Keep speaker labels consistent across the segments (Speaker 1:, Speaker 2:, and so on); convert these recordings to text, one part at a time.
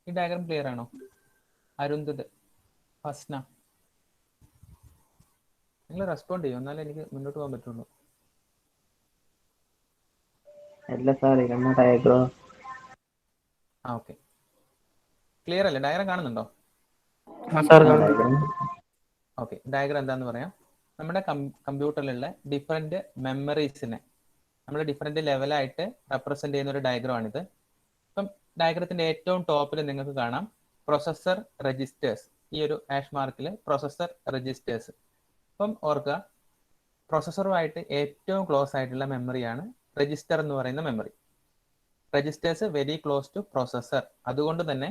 Speaker 1: ഈ diagram clear ആണോ? അരുന്ധത്, ഫസ്ന, നിങ്ങൾ റെസ്പോണ്ട് ചെയ്യും, എന്നാലേ എനിക്ക് മുന്നോട്ട് പോകാൻ പറ്റുള്ളൂ.
Speaker 2: അല്ല സാർ, ഇതെന്നാ ഡയഗ്രോ?
Speaker 1: ആ ഓക്കെ, ക്ലിയർ അല്ലേ? ഡയഗ്രാം കാണുന്നുണ്ടോ? ഓക്കെ, ഡയഗ്രാം എന്താന്ന് പറയാം. നമ്മുടെ കമ്പ്യൂട്ടറിലുള്ള ഡിഫറെന്റ് മെമ്മറീസിനെ നമ്മൾ ഡിഫറെന്റ് ലെവലായിട്ട് റെപ്രസെന്റ് ചെയ്യുന്ന ഒരു ഡയഗ്രാം ആണിത്. അപ്പം ഡയഗ്രത്തിന്റെ ഏറ്റവും ടോപ്പിൽ നിങ്ങൾക്ക് കാണാം പ്രൊസസ്സർ രജിസ്റ്റേഴ്സ്. ഈ ഒരു ആഷ് മാർക്കിൽ പ്രൊസസ്സർ രജിസ്റ്റേഴ്സ്. അപ്പം ഓർക്കുക, പ്രൊസസ്സറുമായിട്ട് ഏറ്റവും ക്ലോസ് ആയിട്ടുള്ള മെമ്മറിയാണ് രജിസ്റ്റർ എന്ന് പറയുന്ന memory. Registers very close to processor. അതുകൊണ്ട് തന്നെ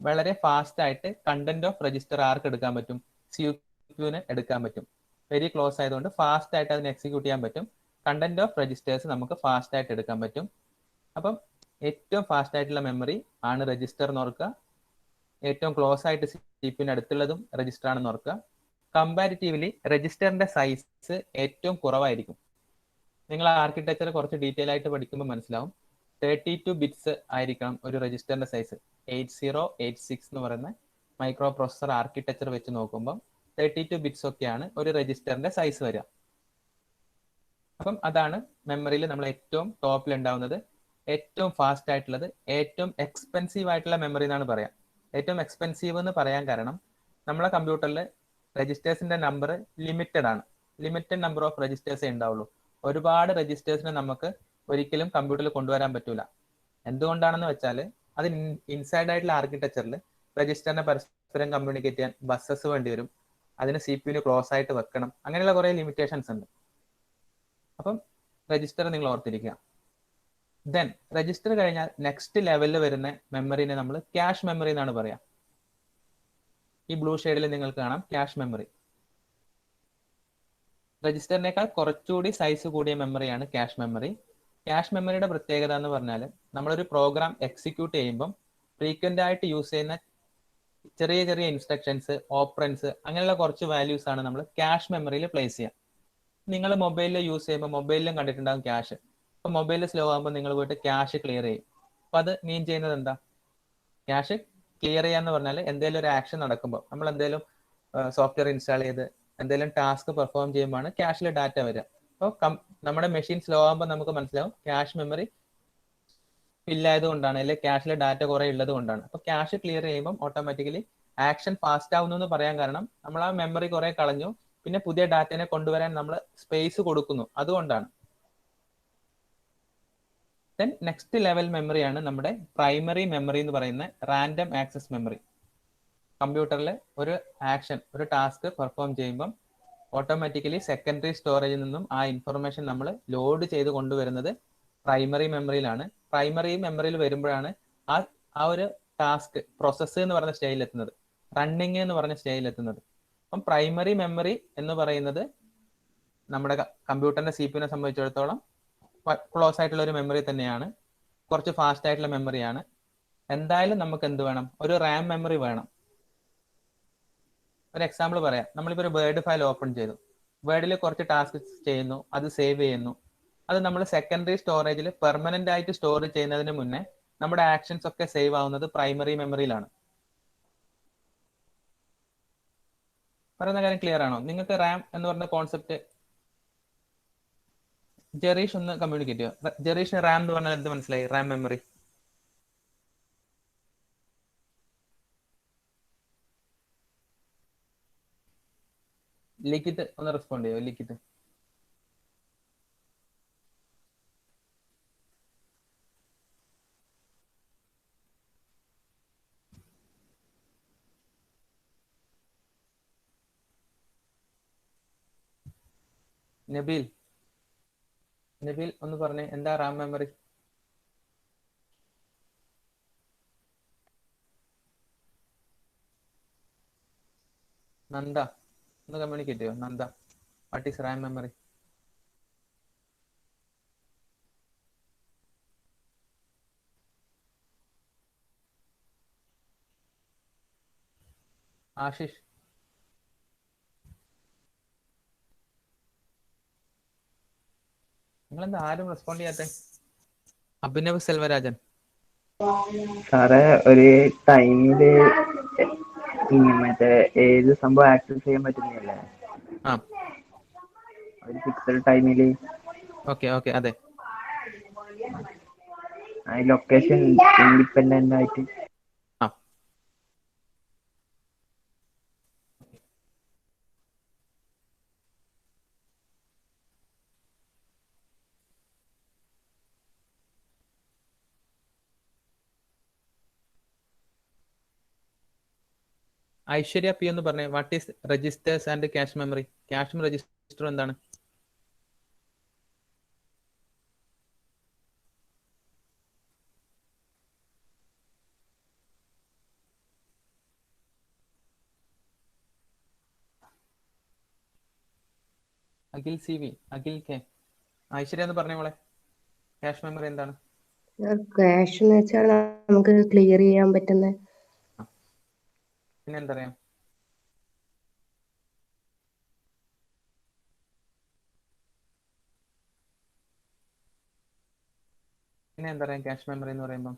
Speaker 1: വളരെ ഫാസ്റ്റ് ആയിട്ട് കണ്ടന്റ് ഓഫ് രജിസ്റ്റർ ആർക്ക് എടുക്കാൻ പറ്റും? സിപിയുവിന് എടുക്കാൻ പറ്റും. വെരി ക്ലോസ് ആയതുകൊണ്ട് ഫാസ്റ്റ് ആയിട്ട് അതിന് എക്സിക്യൂട്ട് ചെയ്യാൻ പറ്റും. കണ്ടന്റ് ഓഫ് രജിസ്റ്റേഴ്സ് നമുക്ക് ഫാസ്റ്റ് ആയിട്ട് എടുക്കാൻ പറ്റും. അപ്പം ഏറ്റവും ഫാസ്റ്റ് ആയിട്ടുള്ള മെമ്മറി ആണ് രജിസ്റ്റർ എന്ന് ഓർക്കുക. ഏറ്റവും ക്ലോസ് ആയിട്ട് സിപിയുവിന് അടുത്തുള്ളതും രജിസ്റ്റർ ആണെന്ന് ഓർക്കുക. കമ്പാരിറ്റീവ്ലി രജിസ്റ്ററിന്റെ സൈസ് ഏറ്റവും കുറവായിരിക്കും. നിങ്ങൾ ആർക്കിടെക്ചർ കുറച്ച് ഡീറ്റെയിൽ ആയിട്ട് പഠിക്കുമ്പോൾ മനസ്സിലാവും. 32 ബിറ്റ്സ് ആയിരിക്കണം ഒരു രജിസ്റ്ററിന്റെ സൈസ്. 8086 എന്ന് പറയുന്ന മൈക്രോ പ്രോസസർ ആർക്കിടെക്ചർ വെച്ച് നോക്കുമ്പോൾ 32 ബിറ്റ്സ് ഒക്കെയാണ് ഒരു രജിസ്റ്ററിന്റെ സൈസ് വരിക. അപ്പം അതാണ് മെമ്മറിയിൽ നമ്മൾ ഏറ്റവും ടോപ്പിൽ ഉണ്ടാവുന്നത്. ഏറ്റവും ഫാസ്റ്റ് ആയിട്ടുള്ളത്, ഏറ്റവും എക്സ്പെൻസീവ് ആയിട്ടുള്ള മെമ്മറി എന്നാണ് പറയാം. ഏറ്റവും എക്സ്പെൻസീവ് എന്ന് പറയാൻ കാരണം നമ്മളെ കമ്പ്യൂട്ടറിൽ രജിസ്റ്റേഴ്സിന്റെ നമ്പർ ലിമിറ്റഡ് ആണ്. ലിമിറ്റഡ് നമ്പർ ഓഫ് രജിസ്റ്റേഴ്സേ ഉണ്ടാവുള്ളൂ. ഒരുപാട് രജിസ്റ്റേഴ്സിനെ നമുക്ക് ഒരിക്കലും കമ്പ്യൂട്ടറിൽ കൊണ്ടുവരാൻ പറ്റൂല. എന്തുകൊണ്ടാണെന്ന് വെച്ചാൽ അത് ഇൻസൈഡ് ആയിട്ടുള്ള ആർക്കിടെക്ചറിൽ രജിസ്റ്ററിനെ പരസ്പരം കമ്മ്യൂണിക്കേറ്റ് ചെയ്യാൻ ബസ്സസ് വേണ്ടി വരും. അതിന് സിപിയുവിന് ക്ലോസ് ആയിട്ട് വെക്കണം. അങ്ങനെയുള്ള കുറേ ലിമിറ്റേഷൻസ് ഉണ്ട്. അപ്പം രജിസ്റ്റർ നിങ്ങൾ ഓർത്തിരിക്കുക. ദെൻ രജിസ്റ്റർ കഴിഞ്ഞാൽ നെക്സ്റ്റ് ലെവലിൽ വരുന്ന മെമ്മറിനെ നമ്മൾ ക്യാഷ് മെമ്മറി എന്നാണ് പറയാം. ഈ ബ്ലൂ ഷെയ്ഡിൽ നിങ്ങൾക്ക് കാണാം ക്യാഷ് മെമ്മറി. രജിസ്റ്ററിനേക്കാൾ കുറച്ചുകൂടി സൈസ് കൂടിയ മെമ്മറിയാണ് ക്യാഷ് മെമ്മറി. ക്യാഷ് മെമ്മറിയുടെ പ്രത്യേകത എന്ന് പറഞ്ഞാൽ നമ്മളൊരു പ്രോഗ്രാം എക്സിക്യൂട്ട് ചെയ്യുമ്പം ഫ്രീക്വന്റ് ആയിട്ട് യൂസ് ചെയ്യുന്ന ചെറിയ ചെറിയ ഇൻസ്ട്രക്ഷൻസ്, ഓപ്പറൻസ്, അങ്ങനെയുള്ള കുറച്ച് വാല്യൂസ് ആണ് നമ്മൾ ക്യാഷ് മെമ്മറിയിൽ പ്ലേസ് ചെയ്യുക. നിങ്ങൾ മൊബൈലിൽ യൂസ് ചെയ്യുമ്പോൾ മൊബൈലിലും കണ്ടിട്ടുണ്ടാകും ക്യാഷ്. അപ്പോൾ മൊബൈലിൽ സ്ലോ ആകുമ്പോൾ നിങ്ങൾ പോയിട്ട് ക്യാഷ് ക്ലിയർ ചെയ്യും. അപ്പോൾ അത് മീൻ ചെയ്യുന്നത് എന്താ? ക്യാഷ് ക്ലിയർ ചെയ്യാന്ന് പറഞ്ഞാൽ എന്തെങ്കിലും ഒരു ആക്ഷൻ നടക്കുമ്പോൾ, നമ്മൾ എന്തെങ്കിലും സോഫ്റ്റ്വെയർ ഇൻസ്റ്റാൾ ചെയ്ത് എന്തെങ്കിലും ടാസ്ക് പെർഫോം ചെയ്യുമ്പോഴാണ് ക്യാഷിൽ ഡാറ്റ വരിക. അപ്പോൾ നമ്മുടെ മെഷീൻ സ്ലോ ആകുമ്പോൾ നമുക്ക് മനസ്സിലാവും ക്യാഷ് മെമ്മറി ഇല്ലായത് കൊണ്ടാണ്, അല്ലെങ്കിൽ ക്യാഷിൽ ഡാറ്റ കുറെ ഉള്ളത് കൊണ്ടാണ്. അപ്പോൾ ക്യാഷ് ക്ലിയർ ചെയ്യുമ്പോൾ ഓട്ടോമാറ്റിക്കലി ആക്ഷൻ ഫാസ്റ്റ് ആവുന്നു എന്ന് പറയാൻ കാരണം നമ്മൾ ആ മെമ്മറി കുറെ കളഞ്ഞു, പിന്നെ പുതിയ ഡാറ്റനെ കൊണ്ടുവരാൻ നമ്മൾ സ്പേസ് കൊടുക്കുന്നു, അതുകൊണ്ടാണ്. ദെൻ നെക്സ്റ്റ് ലെവൽ മെമ്മറിയാണ് നമ്മുടെ പ്രൈമറി മെമ്മറി എന്ന് പറയുന്ന റാൻഡം ആക്സസ് മെമ്മറി. കമ്പ്യൂട്ടറിൽ ഒരു ആക്ഷൻ, ഒരു ടാസ്ക് പെർഫോം ചെയ്യുമ്പം ഓട്ടോമാറ്റിക്കലി സെക്കൻഡറി സ്റ്റോറേജിൽ നിന്നും ആ ഇൻഫർമേഷൻ നമ്മൾ ലോഡ് ചെയ്ത് കൊണ്ടുവരുന്നത് പ്രൈമറി മെമ്മറിയിലാണ്. പ്രൈമറി മെമ്മറിയിൽ വരുമ്പോഴാണ് ആ ഒരു ടാസ്ക് പ്രോസസ്സ് എന്ന് പറഞ്ഞ സ്റ്റേജിൽ എത്തുന്നത്, റണ്ണിങ് എന്ന് പറഞ്ഞ സ്റ്റേജിൽ എത്തുന്നത്. അപ്പം പ്രൈമറി മെമ്മറി എന്ന് പറയുന്നത് നമ്മുടെ കമ്പ്യൂട്ടറിന്റെ സിപിയുവിനെ സംബന്ധിച്ചിടത്തോളം ക്ലോസ് ആയിട്ടുള്ള ഒരു മെമ്മറി തന്നെയാണ്. കുറച്ച് ഫാസ്റ്റ് ആയിട്ടുള്ള മെമ്മറിയാണ്. എന്തായാലും നമുക്ക് എന്ത് വേണം? ഒരു റാം മെമ്മറി വേണം. ഒരു എക്സാമ്പിൾ പറയാം. നമ്മളിപ്പോൾ ഒരു വേർഡ് ഫയൽ ഓപ്പൺ ചെയ്തു, വേർഡിൽ കുറച്ച് ടാസ്ക് ചെയ്യുന്നു, അത് സേവ് ചെയ്യുന്നു. അത് നമ്മൾ സെക്കൻഡറി സ്റ്റോറേജിൽ പെർമനന്റ് ആയിട്ട് സ്റ്റോർ ചെയ്യുന്നതിന് മുന്നേ നമ്മുടെ ആക്ഷൻസ് ഒക്കെ സേവ് ആവുന്നത് പ്രൈമറി മെമ്മറിയിലാണ്. പറയുന്ന കാര്യം ക്ലിയർ ആണോ? നിങ്ങൾക്ക് റാം എന്ന് പറഞ്ഞ കോൺസെപ്റ്റ് ജെറീഷ് ഒന്ന് കമ്മ്യൂണിക്കേറ്റ് ചെയ്യുക. ജെറീഷിന് റാം എന്ന് പറഞ്ഞാൽ എന്ത് മനസ്സിലായി? റാം മെമ്മറി. ലിഖിത് ഒന്ന് റെസ്പോണ്ട് ചെയ്യോ? ലിഖിത്. നബീൽ, നബീൽ ഒന്ന് പറഞ്ഞേ, എന്താ റാം മെമ്മറി? നന്ദ ഒന്ന് കമ്മ്യൂണിക്കേറ്റ് ചെയ്യോ? Nanda, what is Ram memory? Ashish, നിങ്ങളെന്താ ആരും റെസ്പോണ്ട് ചെയ്യാത്തെ? അഭിനവ് സെൽവരാജൻ,
Speaker 2: സാറേ ഒരു ടൈമില് മറ്റേ ഏത് സംഭവം ആക്സസ് ചെയ്യാൻ പറ്റുന്നതല്ലേ
Speaker 1: ആ
Speaker 2: ഒരു ഫിക്സഡ് ടൈമില്
Speaker 1: ഓക്കെ ഓക്കെ അതെ.
Speaker 2: ലൊക്കേഷൻ ഇൻഡിപെൻഡന്റ് ആയിട്ട്
Speaker 1: ആ ഐശ്വര്യ പി എന്ന് പറഞ്ഞേ, what is registers and cache memory? ക്യാഷും രജിസ്റ്ററും എന്താണ്? Akhil C V, Akhil K, Aishwarya എന്ന് പറഞ്ഞ മോളെ, ക്യാഷ് മെമ്മറി എന്താണ്?
Speaker 3: ക്യാഷ് എന്ന് വെച്ചാൽ നമുക്ക് ക്ലിയർ ചെയ്യാൻ പറ്റുന്ന.
Speaker 1: പിന്നെ എന്തറിയാം? പിന്നെ എന്തറിയാം ക്യാഷ് മെമ്മറി എന്ന് പറയുമ്പോൾ?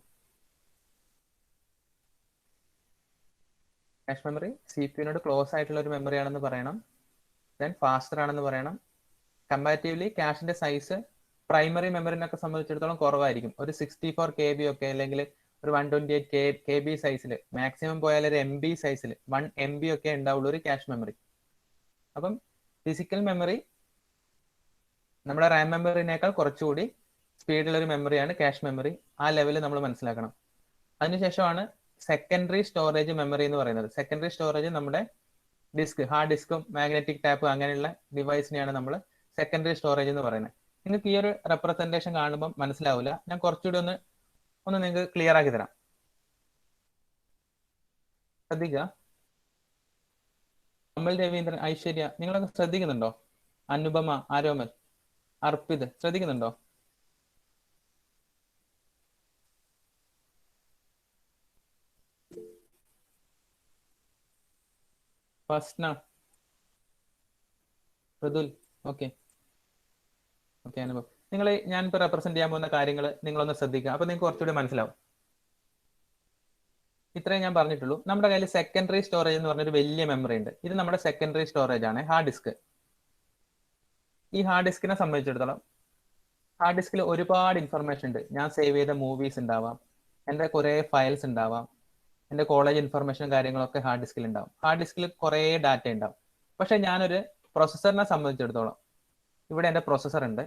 Speaker 1: ക്യാഷ് മെമ്മറി സി പി യുനോട് ക്ലോസ് ആയിട്ടുള്ള ഒരു മെമ്മറി ആണെന്ന് പറയണം. ദെൻ ഫാസ്റ്റർ ആണെന്ന് പറയണം. കമ്പാരിറ്റീവ്ലി ക്യാഷിന്റെ സൈസ് പ്രൈമറി മെമ്മറിനൊക്കെ സംബന്ധിച്ചിടത്തോളം കുറവായിരിക്കും. ഒരു 64 KB ഒക്കെ അല്ലെങ്കിൽ ഒരു 128 KB സൈസിൽ, മാക്സിമം പോയാൽ ഒരു MB സൈസിൽ 1 MB ഒക്കെ ഉണ്ടാവുള്ളൂ ഒരു ക്യാഷ് മെമ്മറി. അപ്പം ഫിസിക്കൽ മെമ്മറി നമ്മുടെ റാം മെമ്മറിനേക്കാൾ കുറച്ചുകൂടി സ്പീഡുള്ള ഒരു മെമ്മറിയാണ് ക്യാഷ് മെമ്മറി. ആ ലെവൽ നമ്മൾ മനസ്സിലാക്കണം. അതിനുശേഷമാണ് സെക്കൻഡറി സ്റ്റോറേജ് മെമ്മറി എന്ന് പറയുന്നത്. സെക്കൻഡറി സ്റ്റോറേജ് നമ്മുടെ ഡിസ്ക്, ഹാർഡ് ഡിസ്കും മാഗ്നറ്റിക് ടാപ്പും അങ്ങനെയുള്ള ഡിവൈസിനെയാണ് നമ്മൾ സെക്കൻഡറി സ്റ്റോറേജ് എന്ന് പറയുന്നത്. നിങ്ങൾക്ക് ഈ ഒരു റെപ്രസെന്റേഷൻ കാണുമ്പോൾ മനസ്സിലാവില്ല. ഞാൻ കുറച്ചുകൂടി ഒന്ന് നിങ്ങൾക്ക് ക്ലിയർ ആക്കി തരാം. ശ്രദ്ധിക്കുക. അമൽ രവീന്ദ്രൻ, ഐശ്വര്യ, നിങ്ങളൊക്കെ ശ്രദ്ധിക്കുന്നുണ്ടോ? അനുപമ, ആരോമൽ, അർപ്പിത് ശ്രദ്ധിക്കുന്നുണ്ടോ? Fasna, Mridul, okay okay. അനുഭവം നിങ്ങൾ ഞാനിപ്പോൾ റെപ്രസെന്റ് ചെയ്യാൻ പോകുന്ന കാര്യങ്ങൾ നിങ്ങളൊന്ന് ശ്രദ്ധിക്കുക. അപ്പൊ നിങ്ങൾക്ക് കുറച്ചുകൂടി മനസ്സിലാവും. ഇത്രയും ഞാൻ പറഞ്ഞിട്ടുള്ളൂ. നമ്മുടെ കയ്യിൽ സെക്കൻഡറി സ്റ്റോറേജ് എന്ന് പറഞ്ഞൊരു വലിയ മെമ്മറി ഉണ്ട്. ഇത് നമ്മുടെ സെക്കൻഡറി സ്റ്റോറേജ് ആണ്, ഹാർഡ് ഡിസ്ക്. ഈ ഹാർഡ് ഡിസ്കിനെ സംബന്ധിച്ചിടത്തോളം ഹാർഡ് ഡിസ്കിൽ ഒരുപാട് ഇൻഫർമേഷൻ ഉണ്ട്. ഞാൻ സേവ് ചെയ്ത മൂവീസ് ഉണ്ടാവാം, എൻ്റെ കുറേ ഫയൽസ് ഉണ്ടാവാം, എൻ്റെ കോളേജ് ഇൻഫർമേഷൻ കാര്യങ്ങളൊക്കെ ഹാർഡ് ഡിസ്കിൽ ഉണ്ടാവും. ഹാർഡ് ഡിസ്കിൽ കുറേ ഡാറ്റ ഉണ്ടാവും. പക്ഷെ ഞാനൊരു പ്രൊസസ്സറിനെ സംബന്ധിച്ചിടത്തോളം ഇവിടെ എൻ്റെ പ്രൊസസ്സർ ഉണ്ട്.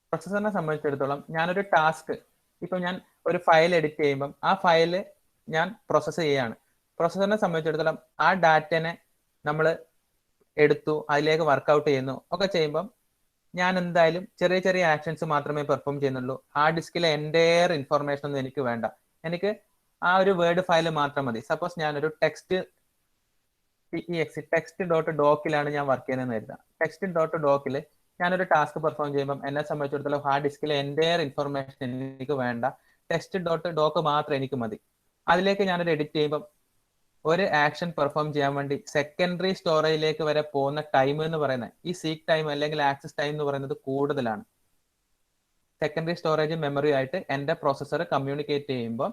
Speaker 1: പ്രൊസസ്സറിനെ സംബന്ധിച്ചിടത്തോളം ഞാനൊരു ടാസ്ക്, ഇപ്പൊ ഞാൻ ഒരു ഫയൽ എഡിറ്റ് ചെയ്യുമ്പം ആ ഫയല് ഞാൻ പ്രോസസ്സ് ചെയ്യാണ്. പ്രൊസസ്സറിനെ സംബന്ധിച്ചിടത്തോളം ആ ഡാറ്റനെ നമ്മൾ എടുത്തു, അതിലേക്ക് വർക്ക്ഔട്ട് ചെയ്യുന്നു ഒക്കെ ചെയ്യുമ്പം ഞാൻ എന്തായാലും ചെറിയ ചെറിയ ആക്ഷൻസ് മാത്രമേ പെർഫോം ചെയ്യുന്നുള്ളൂ. ഹാർഡ് ഡിസ്കിലെ എൻ്റെയർ ഇൻഫർമേഷൻ ഒന്നും എനിക്ക് വേണ്ട. എനിക്ക് ആ ഒരു വേർഡ് ഫയൽ മാത്രം മതി. സപ്പോസ് ഞാനൊരു ടെക്സ്റ്റ്.ഡോക്കിലാണ് ഞാൻ വർക്ക് ചെയ്യുന്നതെന്ന് കരുതാം. ടെക്സ്റ്റ്.ഡോക്കിൽ ഞാനൊരു ടാസ്ക് പെർഫോം ചെയ്യുമ്പോൾ എന്നെ സംബന്ധിച്ചിടത്തോളം ഹാർഡ് ഡിസ്കിലെ എൻ്റെയർ ഇൻഫർമേഷൻ എനിക്ക് വേണ്ട. ടെക്സ്റ്റ്.ഡോക്ക് മാത്രം എനിക്ക് മതി. അതിലേക്ക് ഞാനൊരു എഡിറ്റ് ചെയ്യുമ്പോൾ ഒരു ആക്ഷൻ പെർഫോം ചെയ്യാൻ വേണ്ടി സെക്കൻഡറി സ്റ്റോറേജിലേക്ക് വരെ പോകുന്ന ടൈം എന്ന് പറയുന്നത്, ഈ സീക്ക് ടൈം അല്ലെങ്കിൽ ആക്സസ് ടൈം എന്ന് പറയുന്നത് കൂടുതലാണ്. സെക്കൻഡറി സ്റ്റോറേജ് മെമ്മറി ആയിട്ട് എൻ്റെ പ്രോസസ്സർ കമ്മ്യൂണിക്കേറ്റ് ചെയ്യുമ്പോൾ